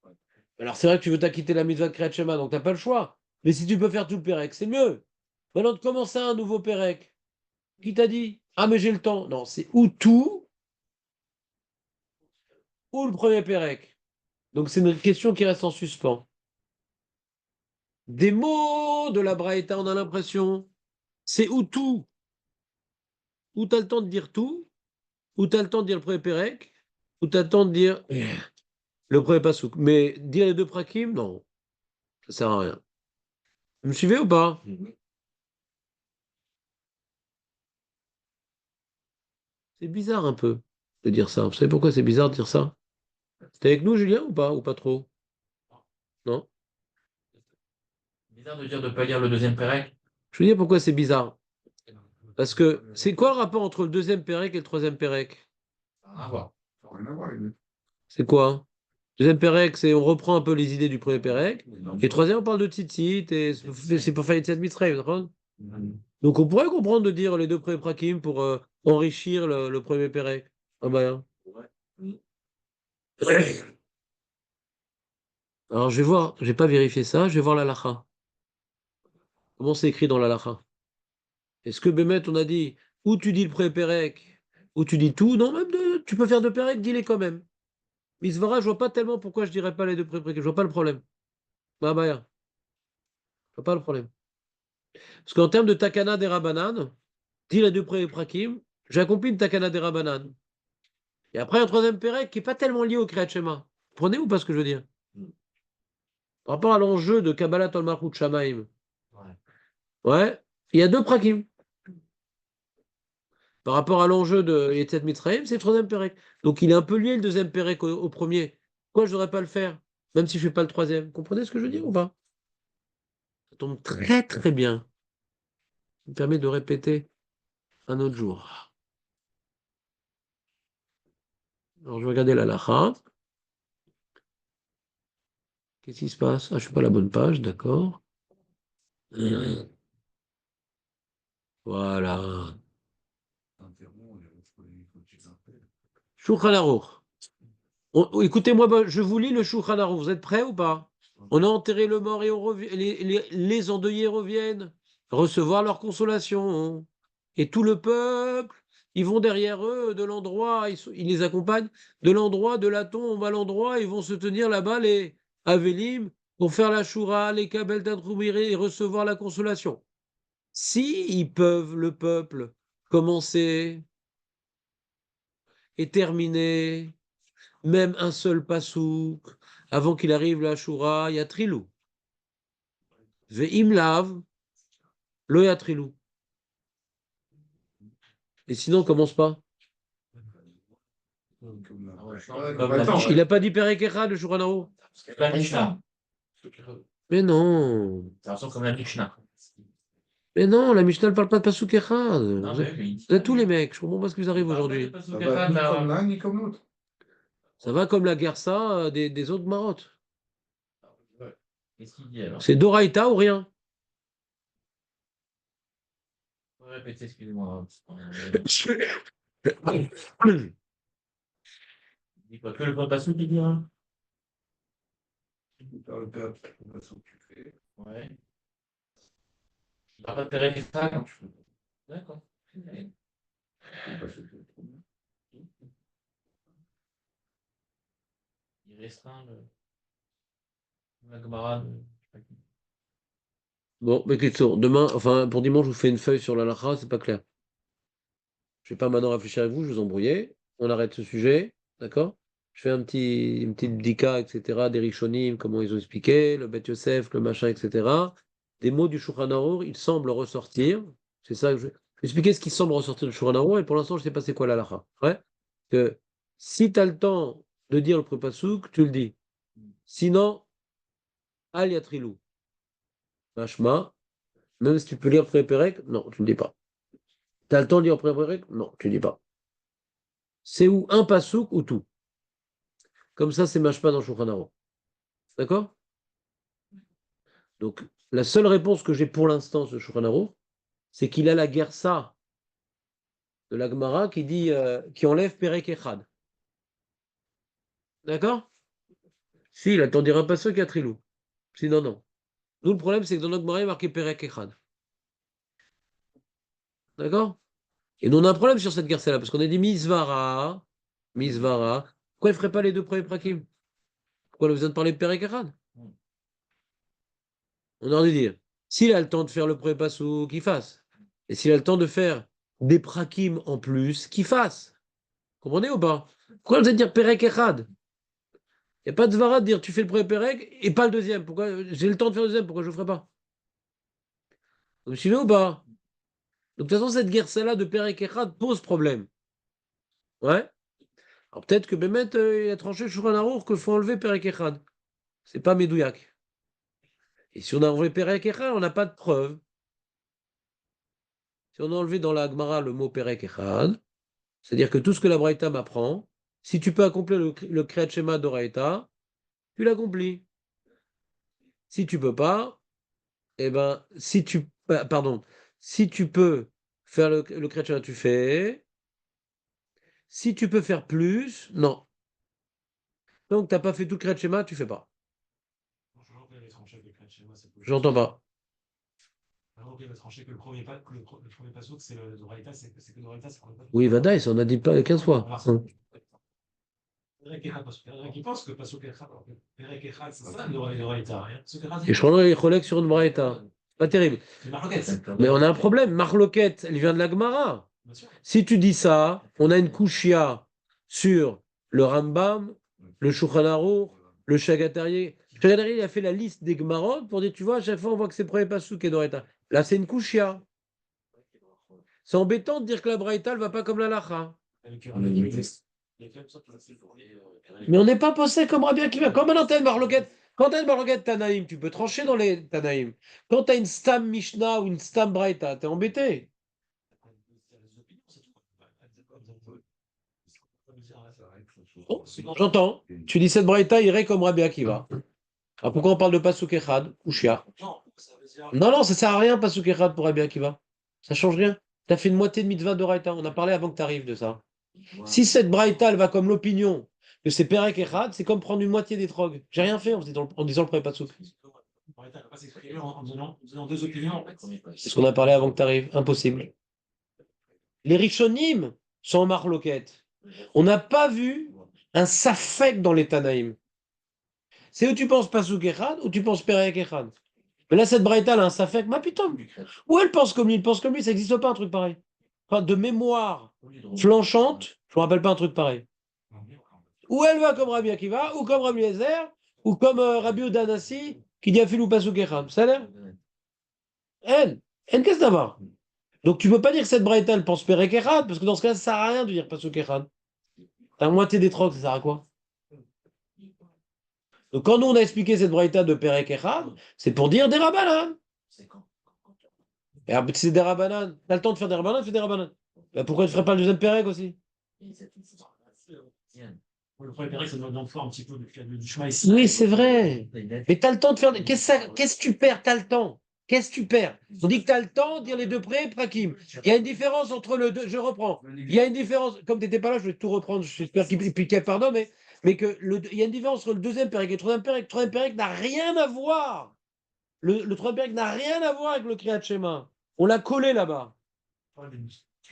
Speaker 1: Alors c'est vrai que tu veux t'acquitter la mitzvah de Kriyat Shema, donc t'as pas le choix. Mais si tu peux faire tout le pérec, c'est mieux. Maintenant de commencer un nouveau pérec. Qui t'a dit? Ah mais j'ai le temps. Non, c'est ou tout, ou le premier pérec. Donc c'est une question qui reste en suspens. Des mots de la Braïta, on a l'impression, c'est ou tout. Ou t'as le temps de dire tout, ou t'as le temps de dire le premier pérec, ou t'as le temps de dire le premier pasouk. Mais dire les 2 prakim, non, ça sert à rien. Vous me suivez ou pas? C'est bizarre un peu de dire ça. Vous savez pourquoi c'est bizarre de dire ça? T'es avec nous, Julien, ou pas? Ou pas trop? Non?
Speaker 2: Bizarre de dire de ne pas lire le deuxième Pérec.
Speaker 1: Je veux dire pourquoi c'est bizarre. Parce que c'est quoi le rapport entre le deuxième Pérec et le troisième Pérec?
Speaker 2: À voir.
Speaker 4: Ça n'a rien à voir, il
Speaker 1: C'est quoi? Deuxième Pérec, c'est on reprend un peu les idées du premier Pérec. Et troisième, on parle de Tzitzit, et c'est pour faire Yitzhak Mitzrayim, d'accord? Donc on pourrait comprendre de dire les deux premiers prakim pour enrichir le premier Pérec. Ah bah, hein. Alors je vais voir, j'ai pas vérifié ça, je vais voir la lacha. Comment c'est écrit dans la lacha? Est-ce que Bémet, on a dit, ou tu dis le premier Pérec, ou tu dis tout? Non, même deux, tu peux faire deux Pérec, dis-les quand même. Misvara, je vois pas tellement pourquoi je dirais pas les deux premiers Pérec, je vois pas le problème. Bah bah, hein. Je vois pas le problème. Parce qu'en termes de Takana des Rabanan, dis les deux premiers prakim, j'ai accompli une Takana des Rabanan. Et après, un troisième Pérec qui n'est pas tellement lié au Kriyat Shema. Vous prenez ou pas ce que je veux dire? Par rapport à l'enjeu de Kabbalat al-Malchut Shamaim,
Speaker 2: Ouais.
Speaker 1: ouais, il y a deux prakim. Par rapport à l'enjeu de Yetzet Mitzrayim, c'est le troisième Pérec. Donc il est un peu lié le deuxième Pérec au premier. Pourquoi je ne devrais pas le faire? Même si je ne fais pas le troisième. Vous comprenez ce que je veux dire ou pas? Ça tombe très très bien. Ça me permet de répéter un autre jour. Alors je vais regarder la lacha. Qu'est-ce qui se passe? Ah, je ne suis pas à la bonne page, d'accord. Voilà.
Speaker 4: t'interrompt, il faut que tu t'appelles.
Speaker 1: Shulchan Aruch. Écoutez-moi, je vous lis le Shulchan Aruch. Vous êtes prêts ou pas? On a enterré le mort et les endeuillés reviennent recevoir leur consolation. Et tout le peuple, ils vont derrière eux de l'endroit, ils les accompagnent de l'endroit de la tombe à l'endroit, ils vont se tenir là-bas, les Avelim, pour faire la Shura, les Kabel Tadroumire et recevoir la consolation. Si ils peuvent, le peuple, commencer et terminer même un seul pasouk, avant qu'il arrive la Shura, il y a Trilou. Ve'im lav, lo ya Trilou. Et sinon, on commence pas. Il n'a pas dit Perek Echad, le Shulchan Aruch.
Speaker 2: C'est pas Mishnah.
Speaker 1: Mais non.
Speaker 2: C'est un peu comme la Mishnah.
Speaker 1: Mais non, la Mishnah ne parle pas de pasouk Echad.
Speaker 2: Non, mais oui.
Speaker 1: Vous êtes tous les mecs, je comprends pas ce qui vous arrive aujourd'hui.
Speaker 4: Ça va ni comme l'un ni comme l'autre.
Speaker 1: Ça va comme la Gersa des autres marottes.
Speaker 2: Qu'est-ce qu'il dit alors?
Speaker 1: C'est Doraïta ou rien.
Speaker 2: Faut répéter, excusez-moi. Il dit quoi que le papa sous qui dit, hein?
Speaker 4: Dans le peuple, la façon que tu fais.
Speaker 2: Ouais. Il va pas te faire ça. D'accord.
Speaker 4: C'est pas ce que je trouve.
Speaker 2: Il restreint la Gemara.
Speaker 1: Bon, mais Ketsour, demain, enfin pour dimanche, je vous fais une feuille sur la lacha, c'est pas clair. Je vais pas maintenant réfléchir avec vous, je vous embrouiller. On arrête ce sujet, d'accord? Je fais une petite bdika, etc., des Rishonim, comment ils ont expliqué, le Bet Yosef, le machin, etc. Des mots du Shulchan Aruch, il semble ressortir. C'est ça que je vais expliquer ce qui semble ressortir du Shulchan Aruch, et pour l'instant, je sais pas c'est quoi la lacha. Ouais? Que si tu as le temps de dire le prépasouk, tu le dis. Sinon, al yatrilou. Mashma, même si tu peux lire pré-pérec, non, tu ne le dis pas. Tu as le temps de lire pré-pérec? Non, tu ne le dis pas. C'est ou un pasouk ou tout. Comme ça, c'est mashma dans Shulchan Aruch. D'accord? Donc, la seule réponse que j'ai pour l'instant sur Shulchan Aruch, c'est qu'il a la gersa de la Gemara qui dit qui enlève Perek Echad. D'accord? Si, il attendira pas ceux qui a Trilou. Sinon, non. Nous, le problème, c'est que dans notre Gemara, il y a marqué Perek Echad. D'accord? Et nous, on a un problème sur cette gersa-là, parce qu'on a dit Misvara. Misvara. Pourquoi il ne ferait pas les deux premiers prakim? Pourquoi on a besoin de parler de Perek Echad? On aurait dû dire, s'il a le temps de faire le premier passou, qu'il fasse. Et s'il a le temps de faire des prakim en plus, qu'il fasse. Comprenez ou pas? Pourquoi vous allez dire Perek Echad? Il n'y a pas de svara de dire tu fais le premier Perek et pas le deuxième. Pourquoi j'ai le temps de faire le deuxième, pourquoi je ne le ferai pas? Vous me suivez ou pas? Donc de toute façon, cette guerre là de Perek Echad pose problème. Ouais? Alors peut-être que Bémet, il a tranché sur un arour qu'il faut enlever Perek Echad. C'est pas Medouyak. Et si on a enlevé Perek Echad, on n'a pas de preuve si on a enlevé dans la Gemara le mot Perek Echad, c'est-à-dire que tout ce que la Braïta m'apprend, si tu peux accomplir le Kriyat Shema d'Oraïta, tu l'accomplis. Si tu peux pas, eh ben, si tu peux faire le Kriyat Shema, tu fais. Si tu peux faire plus, non. Donc, tu n'as pas fait tout le Kriyat Shema, tu fais pas. J'entends pas.
Speaker 5: Alors, il va trancher que le premier passouk, c'est le Doraïta, c'est que Doraïta, c'est pour le
Speaker 1: Oui, Vadaï, ça on a dit pas 15 fois.
Speaker 5: Perek Echad, parce que Perek, il pense que passouk Echad, alors que Perek Echad, c'est ça le Doraïta.
Speaker 1: Et je crois qu'il relègue sur une braïta. Pas terrible.
Speaker 5: C'est Marloquette.
Speaker 1: Mais on a un problème. Marloquette, elle vient de la Gemara.
Speaker 5: Bien sûr.
Speaker 1: Si tu dis ça, on a une kushia sur le Rambam, le Shulchan Aruch, le Shagatari. Shagatari, il a fait la liste des Gemarot pour dire, tu vois, à chaque fois, on voit que c'est premier passouk et Doraïta. Là, c'est une kushia. C'est embêtant de dire que la braïta, elle va pas comme la lacha. Mais on n'est pas posé comme Rabbi Akiva. Quand maintenant tu as une marloquette, quand tu as une marloquette Tanaïm, tu peux trancher dans les Tanaïm. Quand tu as une Stam Mishnah ou une Stam Braïta, tu es embêté. Oh, j'entends. Tu dis cette Braïta irait comme Rabbi Akiva. Alors pourquoi on parle de Pasuk Echad ou Shia? Non, ça sert à rien Pasuk Echad pour Rabbi Akiva. Ça change rien. Tu as fait une moitié de mitzvah de Braïta. On a parlé avant que tu arrives de ça. Si cette Braïta, elle va comme l'opinion que c'est Perek Echad, c'est comme prendre une moitié des trogues. J'ai rien fait en disant le premier passouk.
Speaker 5: En donnant deux opinions.
Speaker 1: C'est ce qu'on a parlé avant que tu arrives. Impossible. Les Rishonim sont en marloquette. On n'a pas vu un safek dans les Tanaïm. C'est où tu penses passouk Echad ou tu penses Perek Echad. Mais là, cette Braïta, elle a un safek. Ma putain. Ou elle pense comme lui, il pense comme lui. Ça n'existe pas un truc pareil. Enfin, de mémoire flanchante, je ne me rappelle pas un truc pareil. Ou elle va comme Rabbi Akiva, ou comme Rabbi Eliezer, ou comme Rabbi Udanassi, qui dit Afilou Pasuk Echad. Ça a l'air qu'est-ce d'avoir? Donc tu ne peux pas dire que cette Braïta, elle pense Perek Echad, parce que dans ce cas, ça ne sert à rien de dire Pasuk Echad. La moitié des trocs, ça sert à quoi? Donc quand nous, on a expliqué cette Braïta de Perek Echad, c'est pour dire des Rabbanan. Et si c'est des Rabbanan, tu as le temps de faire des Rabbanan, fais des Rabbanan. Ben, pourquoi tu ne ferais pas le deuxième Perek aussi?
Speaker 5: Le premier Perek, ça doit donc faire un petit peu du chemin ici.
Speaker 1: Oui, c'est vrai. Mais tu as le temps de faire. Qu'est-ce que tu perds? Tu as le temps. Qu'est-ce que tu perds? On dit que tu as le temps de dire les deux prêts, Prakim. Il y a une différence entre le deux. Je reprends. Il y a une différence. Comme tu n'étais pas là, je vais tout reprendre. J'espère qu'il pardon, mais il y a une différence entre le deuxième Perek et le troisième Perek. Le troisième Perek n'a rien à voir. Le troisième Perek n'a rien à voir avec le Kriyat Shema. On l'a collé là-bas.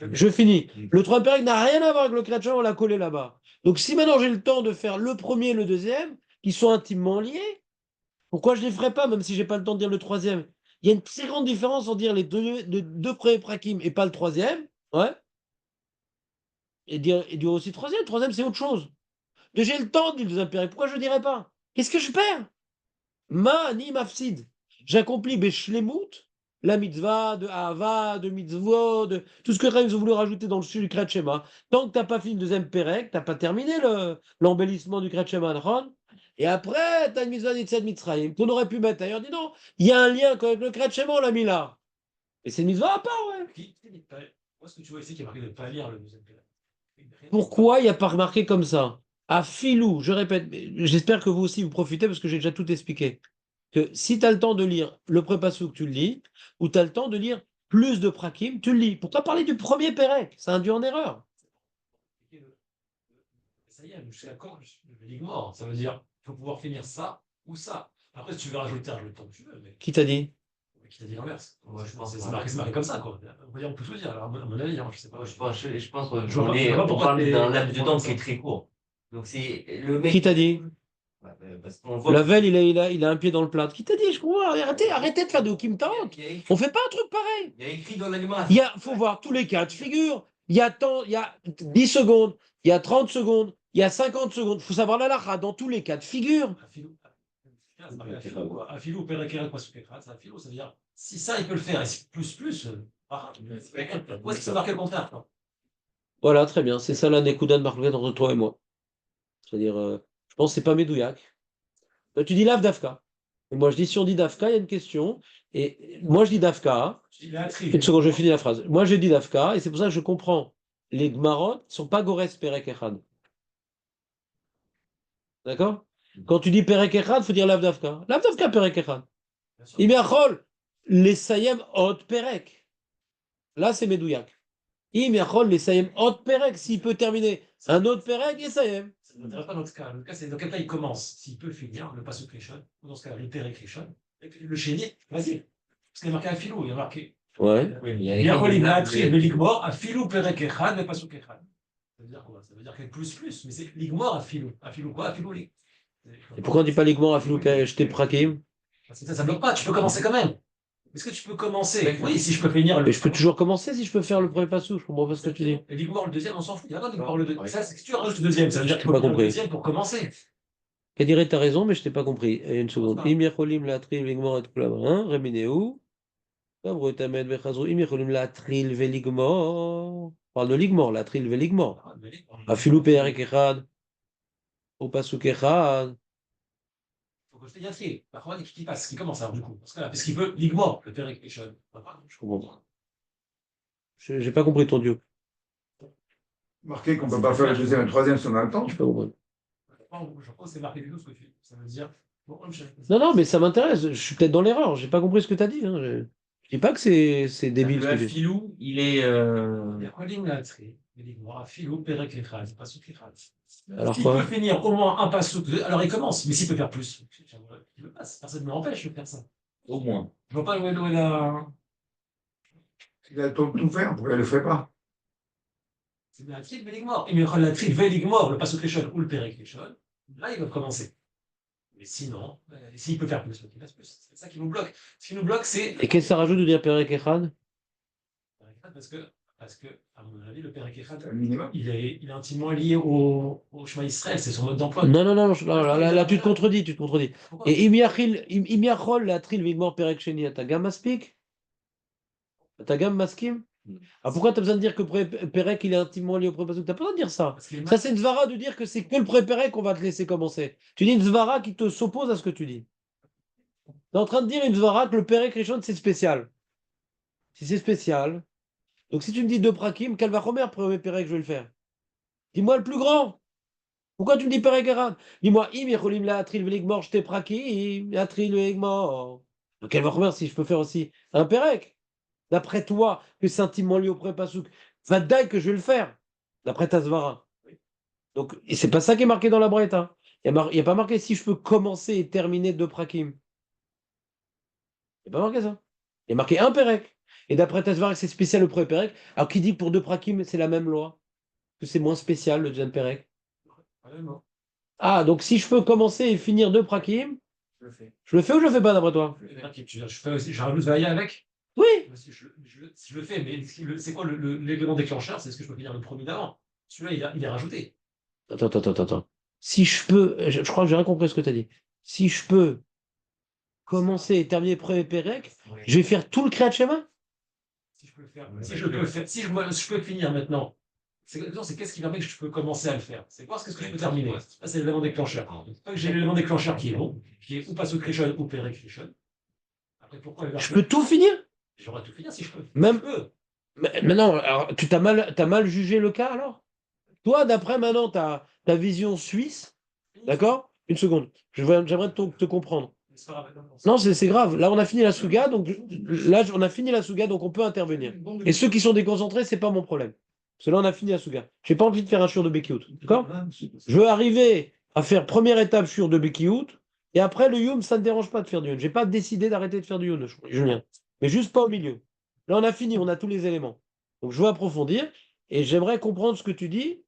Speaker 1: Je finis. Le troisième Perek n'a rien à voir avec le Kriyat Shema, on l'a collé là-bas. Donc si maintenant j'ai le temps de faire le premier et le deuxième, qui sont intimement liés, pourquoi je ne les ferais pas, même si je n'ai pas le temps de dire le troisième? Il y a une très grande différence en dire les deux premiers prakim et pas le troisième, ouais, et dire aussi le troisième. Le troisième, c'est autre chose. De j'ai le temps de dire le deuxième Perek, pourquoi je ne dirais pas? Qu'est-ce que je perds? Ma ni mafsid. J'accomplis Beshlemut, la mitzvah de Ahava, de mitzvot, de tout ce que ils ont voulu rajouter dans le sujet du Kriyat Shema. Tant que tu n'as pas fini le deuxième Perek, tu n'as pas terminé l'embellissement du Kriyat Shema, et après, tu as une mitzvah d'Yitzhak Mitzrayim, qu'on aurait pu mettre d'ailleurs. Dis non, il y a un lien avec le Kriyat Shema, on l'a mis là. Et c'est une mitzvah à part, ouais.
Speaker 5: Où est-ce que tu vois ici qu'il y a marqué de ne pas lire le deuxième Perek?
Speaker 1: Pourquoi il n'y a pas remarqué comme ça? À filou, je répète, j'espère que vous aussi vous profitez parce que j'ai déjà tout expliqué. Que si tu as le temps de lire le prépasouk, tu le lis, ou tu as le temps de lire plus de prakim, tu le lis. Pourquoi parler du premier Perek? Ça induit en erreur.
Speaker 5: Ça y est, je suis d'accord, je vais mort. Ça veut dire qu'il faut pouvoir finir ça ou ça. Après, si tu veux rajouter le temps que tu veux. Mais...
Speaker 1: Qui t'a dit?
Speaker 5: Qui t'a dit l'inverse?
Speaker 2: Moi, je pense que
Speaker 5: c'est marqué comme ça, quoi. On peut tout dire, alors, à mon avis, hein, je sais pas.
Speaker 2: Moi, je pense
Speaker 5: on
Speaker 2: parle d'un laps de temps qui est très court. Donc, c'est le mec.
Speaker 1: Qui t'a dit?
Speaker 2: Parce qu'on voit
Speaker 1: La veille, il a un pied dans le plat. Qui t'a dit? Je crois. Arrêtez de faire des Kim Tarot. On fait pas un truc pareil.
Speaker 2: Il y a écrit dans l'aliment.
Speaker 1: Il faut voir tous les cas de figure. Il y a 10 secondes, il y a 30 secondes, il y a 50 secondes. Il faut savoir la lacha dans tous les cas de figure.
Speaker 5: Afilou, Perek Echad, Pasuk Echad, ça veut dire si ça, il peut le faire, et si plus, où est-ce que c'est marqué le contraire?
Speaker 1: Voilà, très bien. C'est ça la Nekuda de Marloquette entre toi et moi. C'est-à-dire, je pense que c'est pas Médouillac. Tu dis Lav Dafka. Et moi, je dis si on dit Dafka, il y a une question. Et moi, je dis Dafka.
Speaker 5: Il a tri.
Speaker 1: Une seconde, je finis la phrase. Moi, je dis Dafka, et c'est pour ça que je comprends. Les Gmarot ne sont pas Gores Perek Echad. D'accord? Quand tu dis Perek Echad, il faut dire Lav Dafka. Lav Dafka Perek Echad.
Speaker 5: Bien sûr.
Speaker 1: Imiachol, les Sayem Hot Perek. Là, c'est Medouyak. Imiachol, les Sayem Hot Perek. S'il peut terminer un autre Perek, et Sayem.
Speaker 5: Ça ne m'intéresse pas dans ce cas. Le cas, c'est dans quel cas il commence. S'il peut finir, le passe au Krishon, ou dans ce cas, l'hyper Krishon. Le chénier, vas-y. Parce qu'il y a marqué un filou, il y a marqué.
Speaker 1: Ouais.
Speaker 2: Oui, mais il y
Speaker 5: Il
Speaker 2: a
Speaker 5: y a
Speaker 2: écrit
Speaker 5: Olim
Speaker 2: là,
Speaker 5: Latri, le Ligmor, à filou perek echad, mais pas sous echad. Ça veut dire quoi? Ça veut dire qu'il y a plus, mais c'est Ligmor à filou. À filou quoi? À filou lig.
Speaker 1: Et pourquoi on dit pas Ligmor à Filou Jeté Prakim?
Speaker 5: Parce que ça bloque pas, tu peux commencer quand même. Est-ce que tu peux commencer? Oui, si je peux finir le.
Speaker 1: Mais je peux toujours commencer si je peux faire le premier passou. Je comprends pas ce que tu dis.
Speaker 5: Et Ligmor, le deuxième, on s'en fout. Il n'y a pas de Ligmor le deuxième. Ça, c'est que si tu rajoutes le deuxième, ça veut dire qu'il faut
Speaker 1: Pas
Speaker 5: finir le
Speaker 1: compris.
Speaker 5: deuxième pour commencer.
Speaker 1: Kadire, t'as raison, mais je t'ai pas compris. Et une seconde.
Speaker 5: pas.
Speaker 1: Imiacholim Latri Ligmor et Kulavar. Remineu. Tamed Vechazru. Imiacholim Latril Veligmor. On parle de Ligmor, Latril Veligmor. À Filou Perek Echad. Au Pasuk Echad.
Speaker 5: Faut que je te dise tri. Par contre, qui passe, qui commence alors du coup. Parce qu'il veut Ligmor, le perek echad.
Speaker 1: Je comprends pas. J'ai pas compris ton dieu.
Speaker 3: Marqué qu'on ne peut pas faire le deuxième et le troisième si on a le temps.
Speaker 1: Je pas compris.
Speaker 5: Je pense que c'est marqué du tout ce que tu dis. Ça veut dire.
Speaker 1: Non, non, mais ça m'intéresse. Je suis peut-être dans l'erreur. J'ai pas compris ce que tu as dit. Hein. Je dis pas que c'est débile ce que
Speaker 2: Le
Speaker 1: tu dis.
Speaker 2: filou, il est.
Speaker 5: Il y a Olim Latri, le Ligmor, à filou perek echad, pas sous echad.
Speaker 1: Alors
Speaker 5: S'il
Speaker 1: quoi?
Speaker 5: peut finir au moins un pasouk, alors il commence, mais s'il peut faire plus, il le passe. Personne ne m'empêche de faire ça.
Speaker 2: Au moins.
Speaker 5: Je vois pas où est la.
Speaker 3: Il a le temps de tout faire, pourquoi il ne le fait pas?
Speaker 5: C'est bien la tri, Veligmor. Et la tri, Veligmor, le pasouk Echad ou le perek Echad, là, ils doivent commencer. Mais sinon, s'il peut faire plus, il fasse plus. C'est ça qui nous bloque. Ce qui nous bloque, c'est.
Speaker 1: Et qu'est-ce que ça rajoute de dire Perek Echad?
Speaker 5: Parce que, à mon avis, le perek Echad,
Speaker 3: Un minimum.
Speaker 5: il est intimement lié au Shema Israël, c'est son mode d'emploi.
Speaker 1: Non, non, non, là, tu te contredis, tu te contredis.
Speaker 5: Pourquoi?
Speaker 1: Et Imiachol, la tril, Vigmor, Perek Sheni, ta gamme maspik? Ta gamme maskim? Ah, pourquoi tu as besoin de dire que Perek, il est intimement lié au pré-pasuk? Tu n'as pas besoin de dire ça.
Speaker 5: Parce qu'il est
Speaker 1: Ça, c'est une zvara de dire que c'est que le pré-Perek qu'on va te laisser commencer. Tu dis une zvara qui te s'oppose à ce que tu dis. Tu es en train de dire une zvara que le Perek Rishon, c'est spécial. Si c'est spécial. Donc, si tu me dis deux prakim, quel va Romer, premier Perek, je vais le faire. Dis-moi le plus grand. Pourquoi tu me dis Perek Erad? Dis-moi, im yecholim la atril veligmor, j'te prakim, atril veligmor. Donc, quel va Romer, si je peux faire aussi un Perek? D'après toi, que c'est intimement lié au pré-pasuk, Vadaï que je vais le faire. D'après ta zvara. Donc, et c'est pas ça qui est marqué dans la brette. Hein. Il n'y a pas marqué si je peux commencer et terminer deux prakim. Il n'y a pas marqué ça. Il y a marqué un Perek. Et d'après ta zvara, c'est spécial le premier Perek. Alors, qui dit que pour deux prakim, c'est la même loi? Que c'est moins spécial le deuxième Perek?
Speaker 5: Vraiment.
Speaker 1: Ah, donc si je peux commencer et finir deux prakim,
Speaker 5: Je le fais.
Speaker 1: je le fais ou je le fais pas d'après toi?
Speaker 5: Je fais aussi, je rajoute Vaya avec.
Speaker 1: Oui.
Speaker 5: Je le fais, mais c'est quoi l'élément déclencheur? C'est ce que je peux finir le premier d'avant. Celui-là, il est rajouté.
Speaker 1: Attends. Si je peux, je crois que j'ai rien compris ce que tu as dit. Si je peux commencer et terminer premier Perek, je vais faire tout le Kriyat Shema?
Speaker 5: Si je peux le faire, si je peux le faire, si je peux le finir maintenant. C'est qu'est-ce qui permet que je peux commencer à le faire? C'est quoi ce que je peux terminer? Ça, c'est l'élément déclencheur. Pas que j'ai l'élément déclencheur qui est bon, qui est ou pas au Krishon ou Perek Krishon. Après, pourquoi
Speaker 1: Je peux tout finir?
Speaker 5: J'aurais tout finir si je peux.
Speaker 1: Même.
Speaker 5: Je peux.
Speaker 1: Mais non, alors, t'as mal jugé le cas alors? Toi, d'après maintenant ta vision suisse, d'accord? Une seconde, j'aimerais te comprendre. Non, c'est grave. Là, on a fini la Souga, donc on peut intervenir. Et ceux qui sont déconcentrés, c'est pas mon problème. Parce que là, on a fini la Souga. J'ai pas envie de faire un shur de Bekiout, d'accord? Je veux arriver à faire première étape shur de Bekiout, et après le Yum, ça ne dérange pas de faire du Yum. J'ai pas décidé d'arrêter de faire du Yum, Julien. Mais juste pas au milieu. Là, on a fini, on a tous les éléments. Donc, je veux approfondir, et j'aimerais comprendre ce que tu dis.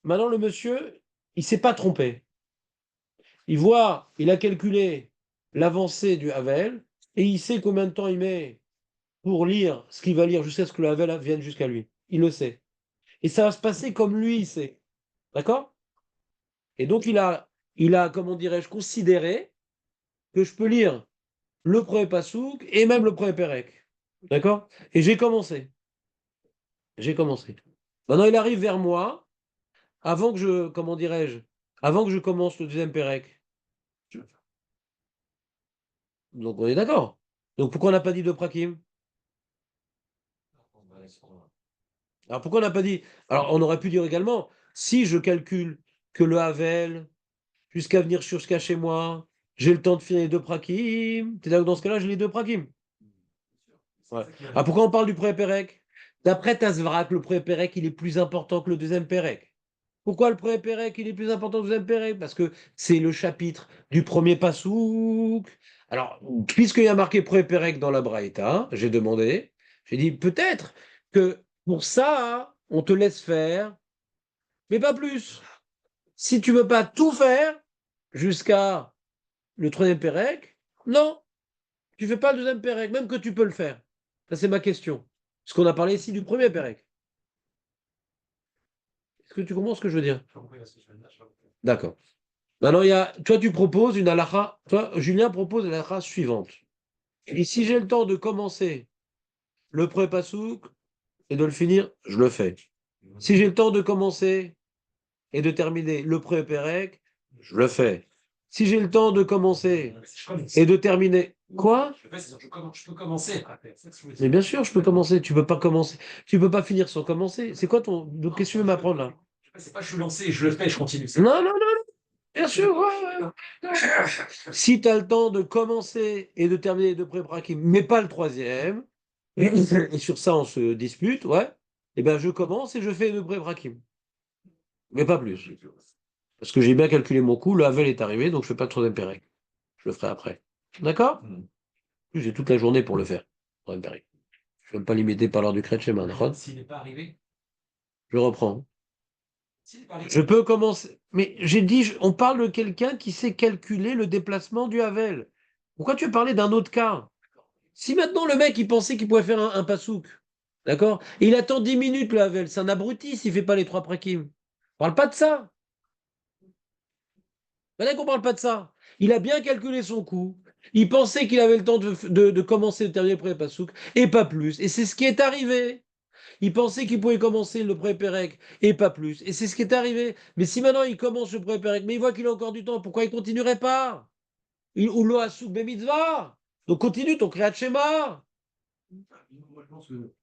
Speaker 1: Maintenant, le monsieur, il s'est pas trompé. Il a calculé l'avancée du Havel et il sait combien de temps il met pour lire ce qu'il va lire jusqu'à ce que le Havel vienne jusqu'à lui. Il le sait. Et ça va se passer comme lui, il sait. D'accord? Et donc, il a, comment dirais-je, considéré que je peux lire le premier Passouk et même le premier Pérec. D'accord? Et j'ai commencé. Maintenant, il arrive vers moi avant que avant que je commence le deuxième Pérec. Donc on est d'accord. Donc pourquoi on n'a pas dit deux prakim? Alors pourquoi on n'a pas dit? Alors on aurait pu dire également, si je calcule que le Havel, jusqu'à venir jusqu'à chez moi, j'ai le temps de finir les deux prakim, t'es d'accord, dans ce cas-là, j'ai les deux prakim. Ouais. Ah, pourquoi on parle du premier Pérec? D'après Tazvrak, le premier Pérec, il est plus important que le deuxième Pérec. Pourquoi le premier Pérec, il est plus important que le deuxième Pérec? Parce que c'est le chapitre du premier Passouk. Alors, puisqu'il y a marqué premier Pérec dans la Braïta, j'ai demandé, j'ai dit peut-être que pour ça, on te laisse faire, mais pas plus. Si tu veux pas tout faire jusqu'à le troisième Pérec, non, tu fais pas le deuxième Pérec, même que tu peux le faire. Ça, c'est ma question. Parce qu'on a parlé ici du premier Pérec. Est-ce que tu comprends ce que je veux dire? D'accord. Maintenant, toi, tu proposes une halakha. Toi, Julien propose la halakha suivante. Et si j'ai le temps de commencer le premier pasouk et de le finir, je le fais. Si j'ai le temps de commencer et de terminer le premier pérec, je le fais. Si j'ai le temps de commencer et de terminer. Quoi?
Speaker 5: Je peux commencer.
Speaker 1: Mais bien sûr, je peux commencer. Tu peux pas commencer. Tu peux pas finir sans commencer. C'est quoi ton. Donc, qu'est-ce que tu veux m'apprendre là?
Speaker 5: C'est pas je suis lancé, je le fais, je continue.
Speaker 1: Non, non, non, bien sûr. Ouais, ouais. Si tu as le temps de commencer et de terminer les deux pré-prakim, mais pas le troisième, et sur ça on se dispute, ouais, eh ben je commence et je fais les deux pré-prakim. Mais pas plus. Parce que j'ai bien calculé mon coût, le Havel est arrivé, donc je fais pas de troisième pérec. Je le ferai après. D'accord? J'ai toute la journée pour le faire. Troisième pérec. Je ne vais même pas limiter par l'heure du crête schéma, d'accord?
Speaker 5: S'il n'est pas arrivé,
Speaker 1: Je reprends.
Speaker 5: s'il n'est pas arrivé.
Speaker 1: Je peux commencer. Mais j'ai dit, on parle de quelqu'un qui sait calculer le déplacement du Havel. Pourquoi tu veux parler d'un autre cas? Si maintenant le mec il pensait qu'il pouvait faire un pasouk, d'accord? Et il attend 10 minutes le Havel, c'est un abruti s'il fait pas les trois prakim. On parle pas de ça. Maintenant qu'on parle pas de ça. Il a bien calculé son coût. Il pensait qu'il avait le temps de commencer le terminer le premier pasouk et pas plus. Et c'est ce qui est arrivé. Il pensait qu'il pouvait commencer le pré-pérec et pas plus. Et c'est ce qui est arrivé. Mais si maintenant il commence le pré-pérec, mais il voit qu'il a encore du temps, pourquoi il continuerait pas? Ou lo assouk mitzvah. Donc continue ton créat schéma.
Speaker 4: Moi, je pense que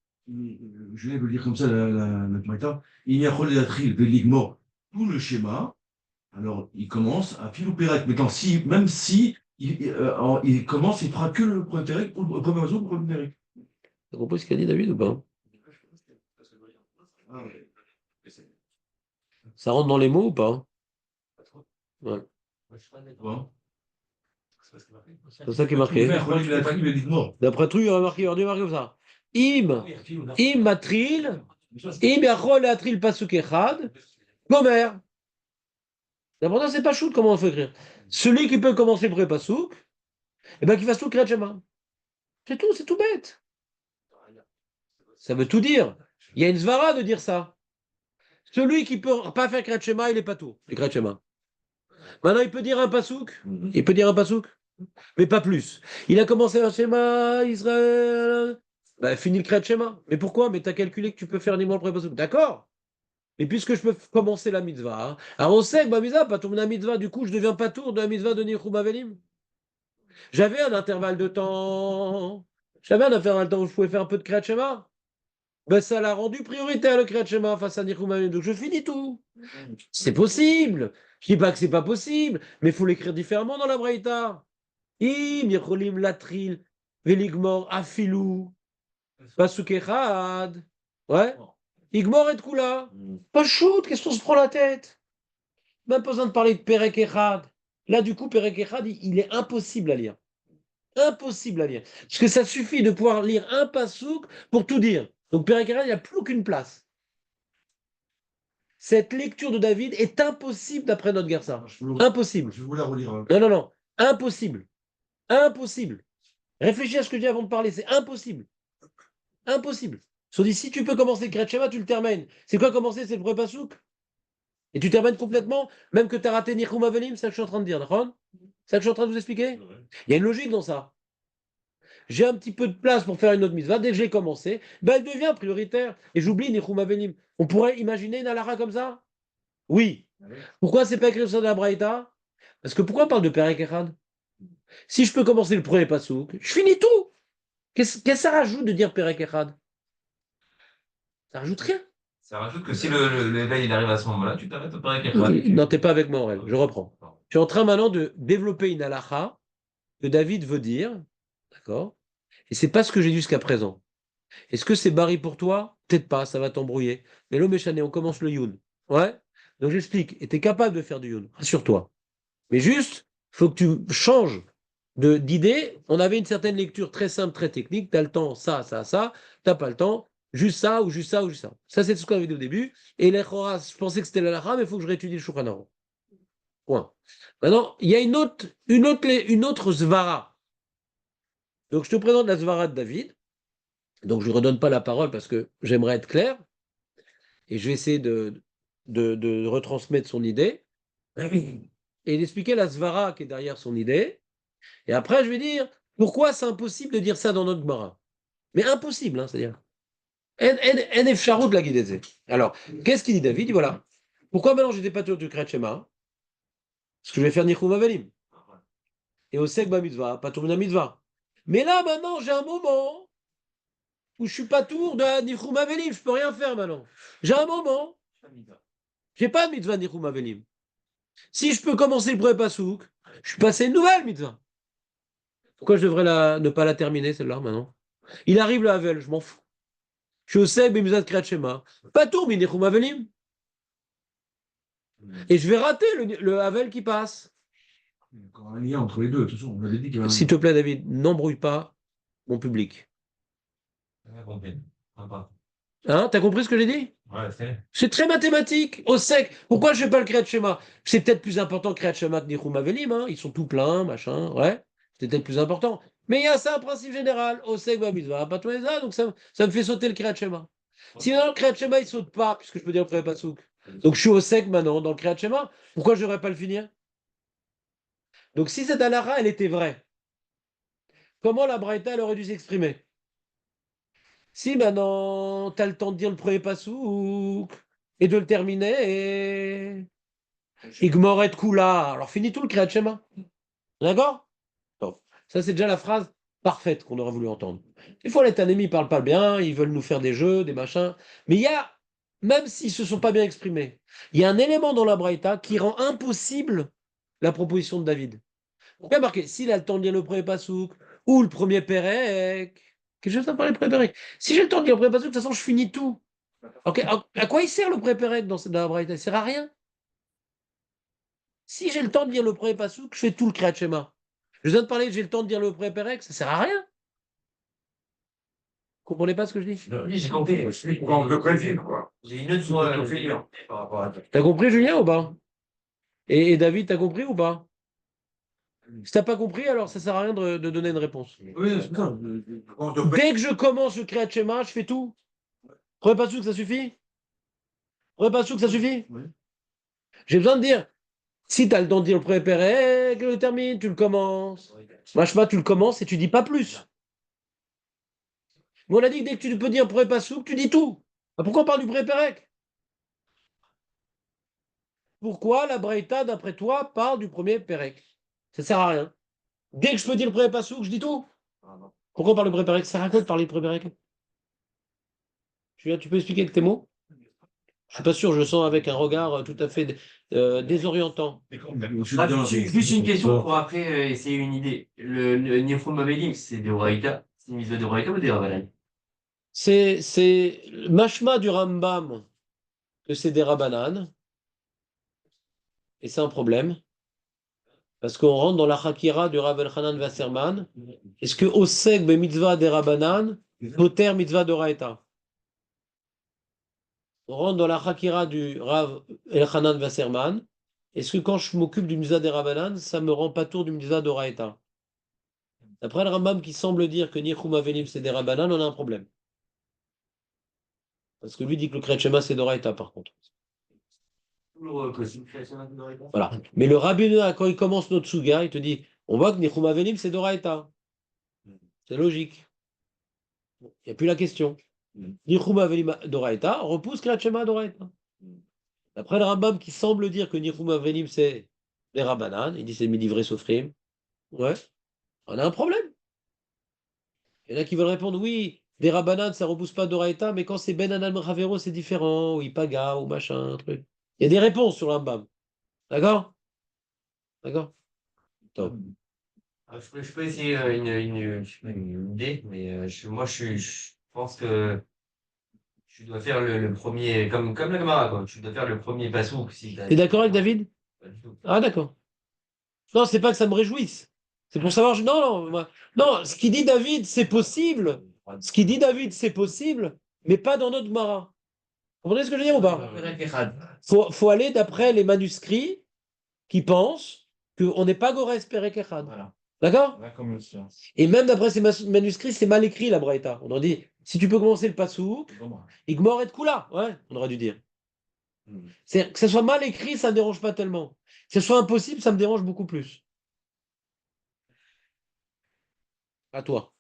Speaker 4: Julien veut dire comme ça la Braïta. Il y a Choléatril, Véligmor, tout le schéma. Alors, il commence à fil ou pérec. Maintenant, même si il commence, il fera que le premier pérec, ou le premier oiseau, ou le premier pérec.
Speaker 1: T'as compris ce qu'a dit David ou pas?
Speaker 4: Ah, ouais.
Speaker 1: Ça rentre dans les mots ou pas? Ouais.
Speaker 4: Bon.
Speaker 1: C'est ça qui est marqué.
Speaker 4: Choléatril, Véligmor.
Speaker 1: D'après tout, il aurait dû marquer comme ça. Im matril, im yachol atril pasuk echad, gomer. L'important, c'est pas shoot comment on fait écrire. Celui qui peut commencer le pré-pasouk, eh ben, qu'il fasse tout le Kriyat Shema. C'est tout bête. Ça veut tout dire. Il y a une svara de dire ça. Celui qui peut pas faire Kriyat Shema, il est pas tout. Le Kriyat Shema. Maintenant, il peut dire un pasouk. Il peut dire un pasouk, mais pas plus. Il a commencé un schéma, Israël. Bah, fini le Kriyat Shema. Mais pourquoi? Mais tu as calculé que tu peux faire uniquement le pré-pasouk. D'accord. Et puisque je peux commencer la mitzvah, hein. Alors on sait que ma mitzvah, pas tourner la mitzvah, du coup, je deviens pas tour de la mitzvah de Nichum Avelim. J'avais un intervalle de temps. J'avais un intervalle de temps où je pouvais faire un peu de Kriyat Shema. Ben, ça l'a rendu prioritaire le Kriyat Shema face à Nichum Avelim. Donc je finis tout. C'est possible. Je dis pas que c'est pas possible, mais il faut l'écrire différemment dans la Braïta. Im Yecholim Latril, Veligmor, Afilou, Pasuk Echad. Ouais. Igmor et Kula. Pas shoot, qu'est-ce qu'on se prend la tête? Même pas besoin de parler de Perek Echad. Là, du coup, Perek Echad, il est impossible à lire. Impossible à lire. Parce que ça suffit de pouvoir lire un pasouk pour tout dire. Donc, Perek Echad, il n'y a plus aucune place. Cette lecture de David est impossible d'après notre Gersa. Impossible.
Speaker 4: Je vais vous la relire.
Speaker 1: Non, non, non. Impossible. Impossible. Réfléchis à ce que je dis avant de parler. C'est impossible. Impossible. Ils dit, si tu peux commencer le Kriyat Shema, tu le termines. C'est quoi commencer? C'est le premier pasouk. Et tu termines complètement, même que tu as raté Nichum Avelim, c'est ça que je suis en train de dire, d'accord? C'est ça que je suis en train de vous expliquer? Il y a une logique dans ça. J'ai un petit peu de place pour faire une autre mitzvah. Dès que j'ai commencé, ben, elle devient prioritaire. Et j'oublie Nichum Avelim. On pourrait imaginer une halakha comme ça? Oui. Pourquoi c'est pas écrit sur la Braïta? Parce que pourquoi on parle de Perek Echad? Si je peux commencer le premier pasouk, je finis tout. Qu'est-ce que ça rajoute de dire Perek Echad? Ça rajoute rien.
Speaker 2: Ça rajoute que si l'éveil il arrive à ce moment-là, tu t'arrêtes au Perek Echad.
Speaker 1: Non, t'es pas avec moi, Aurel. Je reprends. Je suis en train maintenant de développer une halakha que David veut dire, d'accord? Et c'est pas ce que j'ai dit jusqu'à présent. Est-ce que c'est Barry pour toi? Peut-être pas, ça va t'embrouiller. Mais l'homme échané, on commence le Youn. Ouais? Donc j'explique. Et tu es capable de faire du Youn, rassure-toi. Mais juste, faut que tu changes d'idée. On avait une certaine lecture très simple, très technique. Tu as le temps, ça, ça, ça. Tu pas le temps, juste ça, ou juste ça, ou juste ça. Ça, c'est ce qu'on avait dit au début. Et les Choras, je pensais que c'était la Lacha, mais il faut que je réétudie le Shulchan Aruch. Point. Maintenant, il y a une autre Zvara. Donc je te présente la Zvara de David. Donc je ne redonne pas la parole parce que j'aimerais être clair. Et je vais essayer de retransmettre son idée. Et d'expliquer la Zvara qui est derrière son idée. Et après, je vais dire pourquoi c'est impossible de dire ça dans notre Gemara. Mais impossible, hein, c'est-à-dire. En efsharut de la guidée. Alors, qu'est-ce qu'il dit David? Il dit voilà. Pourquoi maintenant j'étais pas du Kriyat Shema? Parce que je vais faire Nichum Avelim. Et au Sek Mitzvah, pas tour mitzvah. Mais là, maintenant, j'ai un moment où je suis pas tour de Nichum Avelim. Je peux rien faire maintenant. J'ai un moment. J'ai pas de mitzvah Nichum Avelim. Si je peux commencer le premier pasouk, je suis passé une nouvelle mitzvah. Pourquoi je devrais ne pas la terminer, celle-là, maintenant? Il arrive le Havel, je m'en fous. Je suis au Sek Bemizat Kriyat Shema. Pas tour, mais Nichum Avelim. Et je vais rater le Havel qui passe.
Speaker 4: Il y a encore un lien entre les deux. De toute façon, on avait dit qu'il y avait un
Speaker 1: S'il te plaît, David, n'embrouille pas mon public. Hein, t'as compris ce que j'ai dit?
Speaker 2: Ouais,
Speaker 1: C'est très mathématique, au sec. Pourquoi je fais pas le Kriyat Shema? C'est peut-être plus important que Kriyat Shema que Nichum Avelim, hein. Ils sont tout pleins, machin, ouais. C'est peut-être plus important. Mais il y a ça, un principe général. Au sec, mitzvah, pas tous les ans, donc ça me fait sauter le Kriyat Shema. Sinon, le Kriyat Shema, il saute pas, puisque je peux dire le premier pasouk. Donc je suis au sec maintenant, dans le Kriyat Shema. Pourquoi je devrais pas le finir? Donc si cette halakha, elle était vraie, comment la Braïta, elle aurait dû s'exprimer? Si maintenant, tu as le temps de dire le premier pasouk et de le terminer, et Gmoret Kula, alors finis tout le Kriyat Shema. D'accord? Bon. Ça, c'est déjà la phrase parfaite qu'on aurait voulu entendre. Des fois, les Tanémis ne parlent pas bien, ils veulent nous faire des jeux, des machins. Mais il y a, même s'ils ne se sont pas bien exprimés, il y a un élément dans la Braïta qui rend impossible la proposition de David. Pourquoi marqué, s'il a le temps de lire le premier pasouk ou le premier Pérec, que je vais parler le premier Pérec. Si j'ai le temps de lire le premier pasouk, de toute façon, je finis tout. Ok, à quoi il sert le premier Pérec dans la Braïta? Il sert à rien. Si j'ai le temps de lire le premier pasouk, je fais tout le Kriyat Shema. Je viens de parler, j'ai le temps de lire le premier Pérec, ça sert à rien. Vous comprenez pas ce que je dis?
Speaker 2: Oui, j'ai compris.
Speaker 3: On le précise, quoi.
Speaker 2: J'ai une autre opinion par rapport à toi.
Speaker 1: T'as compris, Julien, ou pas? Et David, t'as compris ou pas? Si t'as pas compris, alors ça sert à rien de donner une réponse.
Speaker 4: Oui, c'est ça.
Speaker 1: Dès que je commence le Kriyat Shema, je fais tout. Premier pasouk, ça suffit? Premier pasouk, ça suffit?
Speaker 4: Oui.
Speaker 1: J'ai besoin de dire, si tu as le temps de dire le premier Pérec, que le termine, tu le commences. Machma, tu le commences et tu dis pas plus. Mais on a dit que dès que tu peux dire premier pasouk, tu dis tout. Ah, pourquoi on parle du premier Pérec? Pourquoi la Braïta, d'après toi, parle du premier Pérec? Ça sert à rien. Dès que je peux dire le premier pasouk, je dis tout. Pourquoi on parle du premier Pérec? Ça sert à quoi de parler du premier Pérec? Julien, tu peux expliquer avec tes mots? Je suis pas sûr, je sens avec un regard tout à fait désorientant.
Speaker 2: Juste une question pour après essayer une idée. Le Nifrum Avelim, c'est des Horaïta? C'est une mise de Horaïta ou des Rabbanan?
Speaker 1: C'est mashma du Rambam que c'est des Rabbanan. Et c'est un problème. Parce qu'on rentre dans la Hakira du Rav Elchanan Wasserman. Est-ce que Osek be mitzvah des Rabbanan, poter mitzvah d'Oraïta? On rentre dans la Hakira du Rav Elchanan Wasserman. Est-ce que quand je m'occupe du mitzvah des Rabbanan, ça me rend pas tour du mitzvah d'Oraïta? D'après le Rambam qui semble dire que Nichum Avelim c'est des Rabbanan, on a un problème. Parce que lui dit que le Kriyat Shema c'est d'Oraïta par contre. Voilà. Mais le rabbin, quand il commence notre Suga, il te dit on voit que Nichum Avelim c'est d'Oraïta. C'est logique. Il n'y a plus la question. Nichum Avelim d'Oraïta repousse Kriyat Shema d'Oraïta. D'après le Rambam qui semble dire que Nichum Avelim c'est les Rabbanan, il dit c'est Midivre Sofrim. Ouais. On a un problème. Il y en a qui veulent répondre oui, des Rabbanan, ça repousse pas d'Oraïta, mais quand c'est Ben Anal Ravero, c'est différent, ou Ipaga, ou machin, un truc. Il y a des réponses sur l'Ambam. D'accord? D'accord? Top.
Speaker 2: Je peux essayer je sais pas, une idée, mais je pense que tu dois faire le premier, comme la Gemara, quoi. Tu dois faire le premier pasouk si t'as.
Speaker 1: T'es d'accord avec David?
Speaker 2: Pas du tout.
Speaker 1: Ah, d'accord. Non, c'est pas que ça me réjouisse. C'est pour savoir. Non, non, non, ce qu'il dit David, c'est possible. Ce qu'il dit David, c'est possible, mais pas dans notre Mara. Vous comprenez ce que je veux dire ou pas? Faut aller d'après les manuscrits qui pensent qu'on n'est pas Gores Perek Echad.
Speaker 2: Voilà.
Speaker 1: D'accord?
Speaker 2: Ouais, comme le sien.
Speaker 1: Et même d'après ces manuscrits, c'est mal écrit la Braïta. On en dit, si tu peux commencer le Passouk, Igmor et Kula. Ouais, on aurait dû dire. C'est que ça soit mal écrit, ça ne dérange pas tellement. Que ce soit impossible, ça me dérange beaucoup plus. À toi.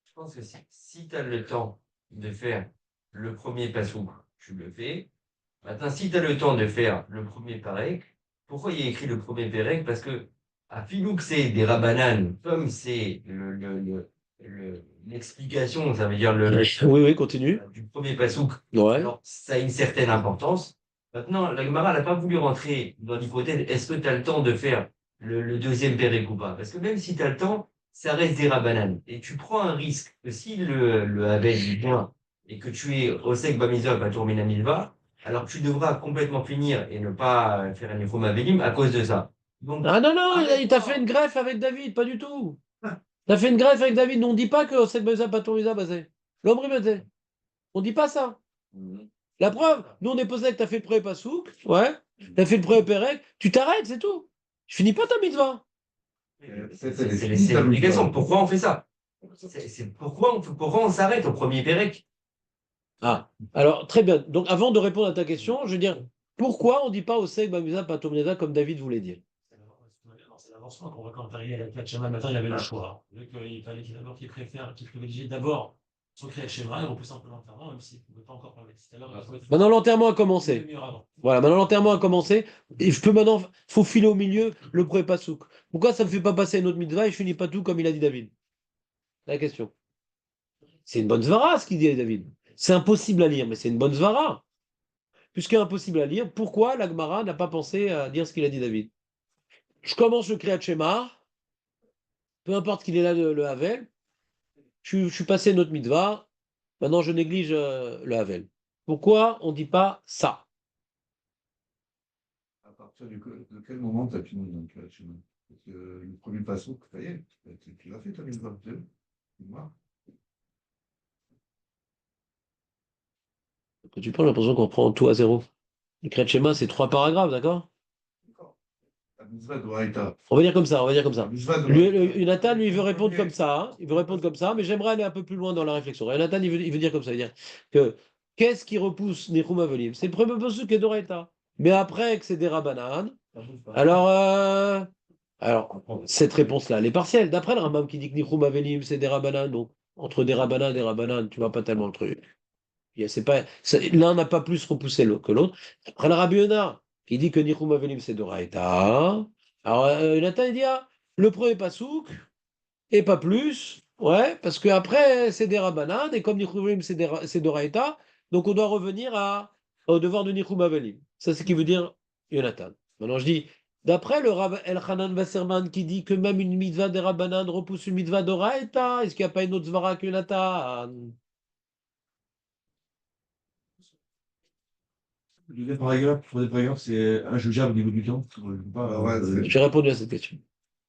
Speaker 2: Je pense que si tu as le temps de faire le premier pasouk, tu le fais. Maintenant, si tu as le temps de faire le premier parek, pourquoi il y a écrit le premier parek? Parce que, à Filouk, c'est des rabananes, comme c'est l'explication, ça veut dire
Speaker 1: Oui, oui, continue.
Speaker 2: du premier pasouk,
Speaker 1: Ouais.
Speaker 2: alors ça a une certaine importance. Maintenant, la Gemara n'a pas voulu rentrer dans l'hypothèse, est-ce que tu as le temps de faire le deuxième pérec ou pas? Parce que même si tu as le temps, ça reste des rabananes. Et tu prends un risque que si le Havel il vient et que tu es au sec bamizov à tourner la milva, alors tu devras complètement finir et ne pas faire un Nechum Avelim à cause de ça. Donc,
Speaker 1: Ah non, non, il t'a fait une greffe avec David, pas du tout. T'as fait une greffe avec David. Nous, on dit pas que c'est Beza Paton basé. L'homme répétait. On dit pas ça. La preuve, nous, on est posé que t'as fait le premier Passouk. Ouais. T'as fait le premier Pérec. Tu t'arrêtes, c'est tout. Je finis pas ta mitzvah.
Speaker 2: c'est l'obligation. Pourquoi on fait ça? Pourquoi on s'arrête au premier pérec?
Speaker 1: Ah, alors très bien. Donc avant de répondre à ta question, je veux dire, pourquoi on dit pas au Seg Bamisa Patomneda comme David voulait dire?
Speaker 5: C'est l'avancement qu'on voit quand arrivé à la Kriyat Shema le matin, il avait le choix. Vu qu'il fallait qu'il préfère, qu'il privilégie d'abord son Kriyat Shema et repousse un peu l'enterrement, même s'il ne pouvait pas encore parler.
Speaker 1: Maintenant l'enterrement a commencé. Voilà, maintenant l'enterrement a commencé. Et je peux maintenant faufiler au milieu le premier Passouk. Pourquoi ça me fait pas passer une autre mitzvah et je finis pas tout comme il a dit David? La question. C'est une bonne zvara ce qu'il dit David. C'est impossible à lire, mais c'est une bonne zvara. Puisqu'il est impossible à lire, pourquoi la Gemara n'a pas pensé à dire ce qu'il a dit David? Je commence le Kriyat Shema, peu importe qu'il est là le Havel, je suis passé notre mitzvah, maintenant je néglige le Havel. Pourquoi on ne dit pas ça?
Speaker 4: À partir de quel moment tu as fini donc, chez moi? Parce que le premier passo, ça y est, tu l'as fait, ta 2022. Moi.
Speaker 1: Quand tu parles, j'ai l'impression qu'on prend tout à zéro. Le Kriyat Shema, c'est 3 paragraphes, d'accord?
Speaker 4: D'accord. La mitzvah doit être.
Speaker 1: On va dire comme ça, on va dire comme ça.
Speaker 4: La mitzvah doit
Speaker 1: Jonathan, lui, il veut répondre comme ça. Hein. Il veut répondre comme ça, mais j'aimerais aller un peu plus loin dans la réflexion. Jonathan, il veut dire comme ça. Il veut dire que qu'est-ce qui repousse Nechum Avelim? C'est le premier posuk qui est d'Oraita. Mais après que c'est des Rabbanan, alors cette réponse-là, elle est partielle. D'après le Rambam qui dit que Nechum Avelim, c'est des Rabbanan, donc entre des Rabbanan et des Rabbanan, tu vois pas tellement le truc. L'un n'a pas plus repoussé que l'autre. Après le Rabbi Yonah, qui dit que Nechum Avelim, c'est d'Oraita. Alors, Jonathan, il dit, ah, le premier pasouk, et pas plus, ouais, parce qu'après, c'est des rabbanan, et comme Nichum Avelim, c'est d'Oraita, donc on doit revenir au devoir de Nichum Avelim. Ça, c'est ce qui veut dire Jonathan. Maintenant, je dis, d'après le Rav Elchanan Wasserman qui dit que même une mitzvah des rabbanan repousse une mitzvah d'Oraita, est-ce qu'il n'y a pas une autre zvara que Jonathan?
Speaker 4: Le deuxième paragraphe, c'est injugeable au niveau du temps.
Speaker 1: J'ai répondu à cette question.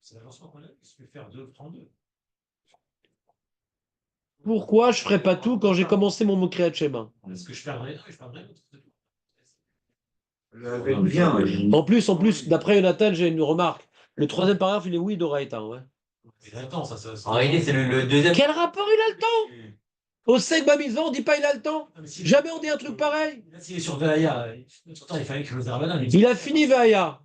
Speaker 5: C'est l'avancement qu'on a, il se peut faire 2 32.
Speaker 1: Pourquoi je ne ferais pas tout quand j'ai commencé mon mot Kriyat Shema?
Speaker 5: Est-ce que je perdrais? Je perdrais l'autre.
Speaker 3: Le Havel vient.
Speaker 1: En plus, d'après Jonathan, j'ai une remarque. Le troisième paragraphe, il est oui d'Oraita, ouais.
Speaker 5: Mais attends, ça.
Speaker 2: En réalité, c'est le deuxième.
Speaker 1: Quel rapport il a le temps? Au sec Bamizvan, on dit pas il a le temps. Jamais on dit un truc pareil.
Speaker 5: Là, s'il est sur Veaya, pourtant, il fallait que le Rabbanan.
Speaker 1: Il a fini Veaya.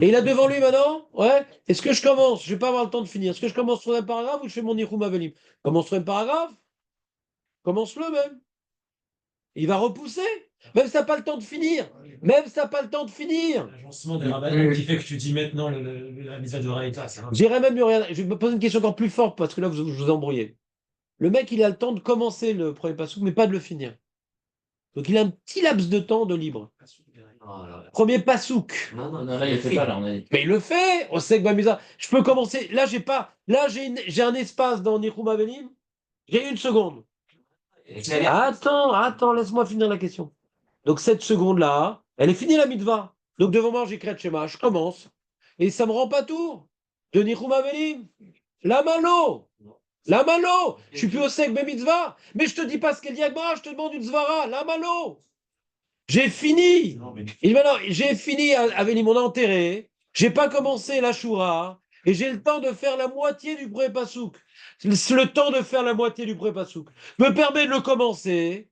Speaker 1: Et il a devant lui maintenant, ouais. Est-ce que je commence? Je vais pas avoir le temps de finir. Est-ce que je commence sur un paragraphe ou je fais mon Nichum Avelim? Commence sur un paragraphe? Commence-le même. Il va repousser. Même si t'as pas le temps de finir. Même si t'as pas le temps de finir.
Speaker 5: L'agencement des rabbins qui fait que tu dis maintenant la mise à de Raïta, c'est un...
Speaker 1: J'irais même mieux rien. Je vais me poser une question encore plus forte parce que là, vous embrouillez. Le mec, il a le temps de commencer le premier passouk, mais pas de le finir. Donc, il a un petit laps de temps de libre.
Speaker 2: Oh là là.
Speaker 1: Premier passouk.
Speaker 2: Non, non,
Speaker 6: Non, là, il fait pas, là, on a dit.
Speaker 1: Mais il le fait. On sait que Bamisa. Je peux commencer. Là, j'ai pas. Là, j'ai un espace dans Nichum Avelim. J'ai 1 seconde. Attends, laisse-moi finir la question. Donc, cette seconde-là, elle est finie la mitva. Donc, devant moi, j'écris Shema, je commence. Et ça me rend pas tour. De Nichum Avelim. La malo. La malo. Je suis plus au sec mitzvah. Mais je te dis pas ce qu'elle dit Agmara, je te demande une zvara. La malo. J'ai fini. Et maintenant, j'ai fini avec mon enterré. J'ai pas commencé la choura. Et j'ai le temps de faire la moitié du premier pasouk. Le temps de faire la moitié du premier pasouk me permet de le commencer.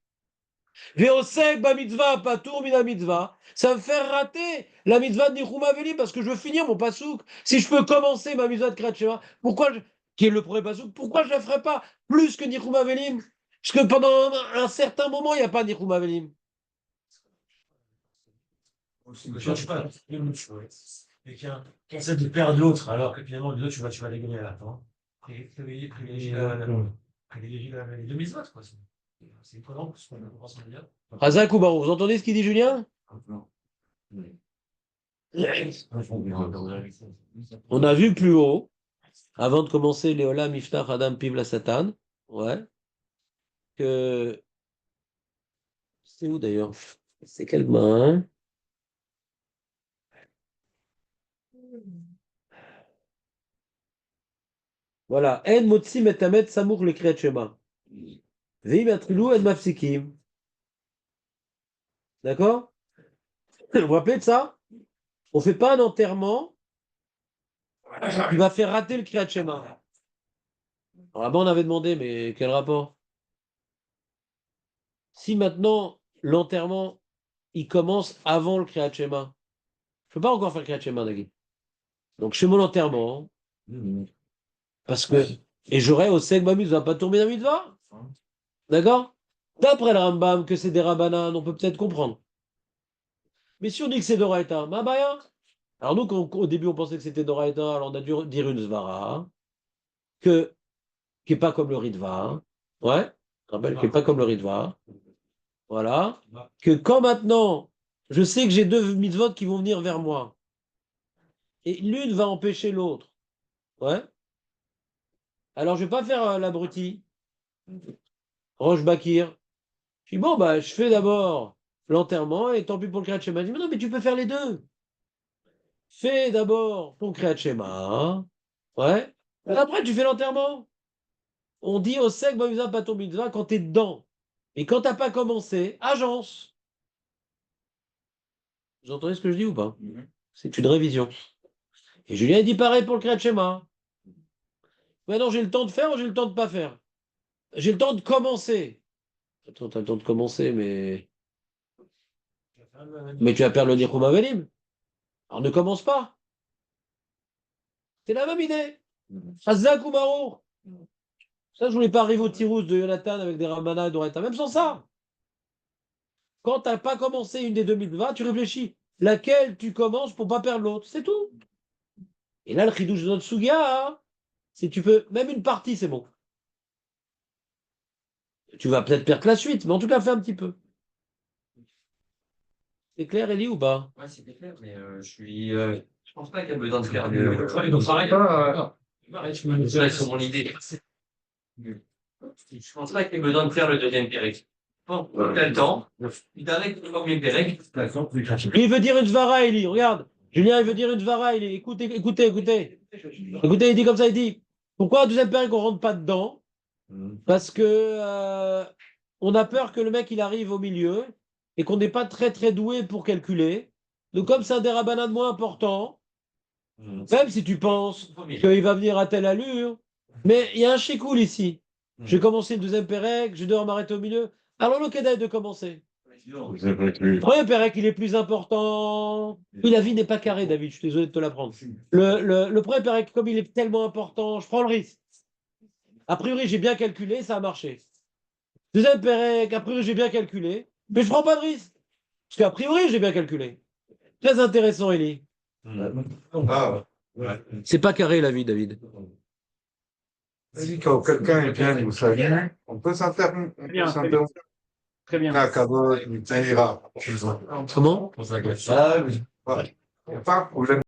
Speaker 1: Veosek ba mitzvah, patour mina mitzvah. Ça me fait rater la mitzvah de Nichum Avelim parce que je veux finir mon pasouk. Si je peux commencer ma mitzvah de Kriyat Shema, qui est le premier pasouk, pourquoi je ne la ferai pas plus que Nichum Avelim? Parce que pendant un certain moment, il n'y a pas Nichum Avelim.
Speaker 5: Ne cherche pas et qui essaie de perdre l'autre, alors que finalement, les deux, tu vas les gagner à la fin. Privilégie les deux mises quoi. C'est étonnant ce qu'on pense à dire.
Speaker 1: Razak ou Barou, vous entendez ce qu'il dit Julien? On a vu plus haut, avant de commencer les Olam Miftach Adam Pivla Satan, ouais, que. C'est où d'ailleurs? C'est quelle main? Voilà. En motzi metamet samour le kriyat shema. Veim yatrilou en mafsikim. D'accord? Vous vous rappelez de ça? On ne fait pas un enterrement qui va faire rater le kriyat shema. Alors là-bas, on avait demandé, mais quel rapport? Si maintenant, l'enterrement, il commence avant le kriyat shema, je ne peux pas encore faire le kriyat shema, Nagui. Donc, chez mon enterrement, parce que. Et j'aurais au seg mamie, ça va pas tomber dans la mitzvah. D'accord? D'après le Rambam, que c'est des rabbanan, on peut peut-être comprendre. Mais si on dit que c'est Doraita, ma baya. Alors nous, au début, on pensait que c'était Doraita, alors on a dû dire une Zvara, qui n'est pas comme le Ritva. Ouais, je rappelle, qui n'est pas comme le Ritva. Voilà. Que quand maintenant, je sais que j'ai 2 mitzvot qui vont venir vers moi, et l'une va empêcher l'autre. Ouais. Alors je ne vais pas faire l'abruti. Roche Bakir. Je dis, bon, bah, je fais d'abord l'enterrement et tant pis pour le Kriyat Shema. Il dit, mais non, mais tu peux faire les deux. Fais d'abord ton Kriyat Shema. Ouais. Et après, tu fais l'enterrement. On dit au sec, bah, pas ton mitzvah quand tu es dedans. Et quand tu n'as pas commencé, agence. Vous entendez ce que je dis ou pas? C'est une révision. Et Julien dit pareil pour le Kriyat Shema. Maintenant, j'ai le temps de faire ou j'ai le temps de ne pas faire? J'ai le temps de commencer. Attends, tu as le temps de commencer, mais tu vas perdre le Nichum Avelim. Alors ne commence pas. C'est la même idée. Hazak ou Barour. Ça, je voulais pas arriver au Tirous de Jonathan avec des Ramana et d'Oreta. Même sans ça. Quand tu n'as pas commencé une des 2020, tu réfléchis. Laquelle tu commences pour pas perdre l'autre. C'est tout. Et là, le Chidouche de notre Sugia, hein, si tu peux, même une partie, c'est bon. Tu vas peut-être perdre la suite, mais en tout cas, fais un petit peu. C'est clair, Elie, ou pas?
Speaker 2: Ouais, c'était clair, mais je pense pas qu'il y a besoin de faire
Speaker 5: Donc, pareil.
Speaker 2: ça sur mon idée. Je pense pas qu'il y ait besoin de faire le deuxième pérec. Bon, tu as le temps, il t'arrête le premier pérec.
Speaker 1: Il veut dire une Zvara, Elie, regarde. Julien, il veut dire une Zvara, Elie. Écoutez. Écoutez, il dit comme ça, il dit, pourquoi un deuxième pérec, on rentre pas dedans? Parce que on a peur que le mec, il arrive au milieu et qu'on n'est pas très, très doué pour calculer. Donc, comme c'est un des rabbinats moins important, même si tu penses qu'il va venir à telle allure, mais il y a un chikoul ici. Je vais commencer le deuxième pérec, je dois m'arrêter au milieu. Alors, le Kedai de commencer. Le premier pérec, il est plus important. Oui, la vie n'est pas carrée, David, je suis désolé de te l'apprendre. Le premier pérec, comme il est tellement important, je prends le risque. A priori, j'ai bien calculé, ça a marché. Deuxième pérec, a priori, j'ai bien calculé, mais je prends pas de risque. Parce qu'a priori, j'ai bien calculé. Très intéressant, Elie.
Speaker 3: Ah,
Speaker 1: C'est pas carré la vie, David.
Speaker 3: vas-y, quand quelqu'un est bien, vous savez, on peut s'interrompre.
Speaker 5: Très bien.
Speaker 3: Ah, Kavod, ça ira.
Speaker 1: Comment?
Speaker 3: Il n'y a pas de problème.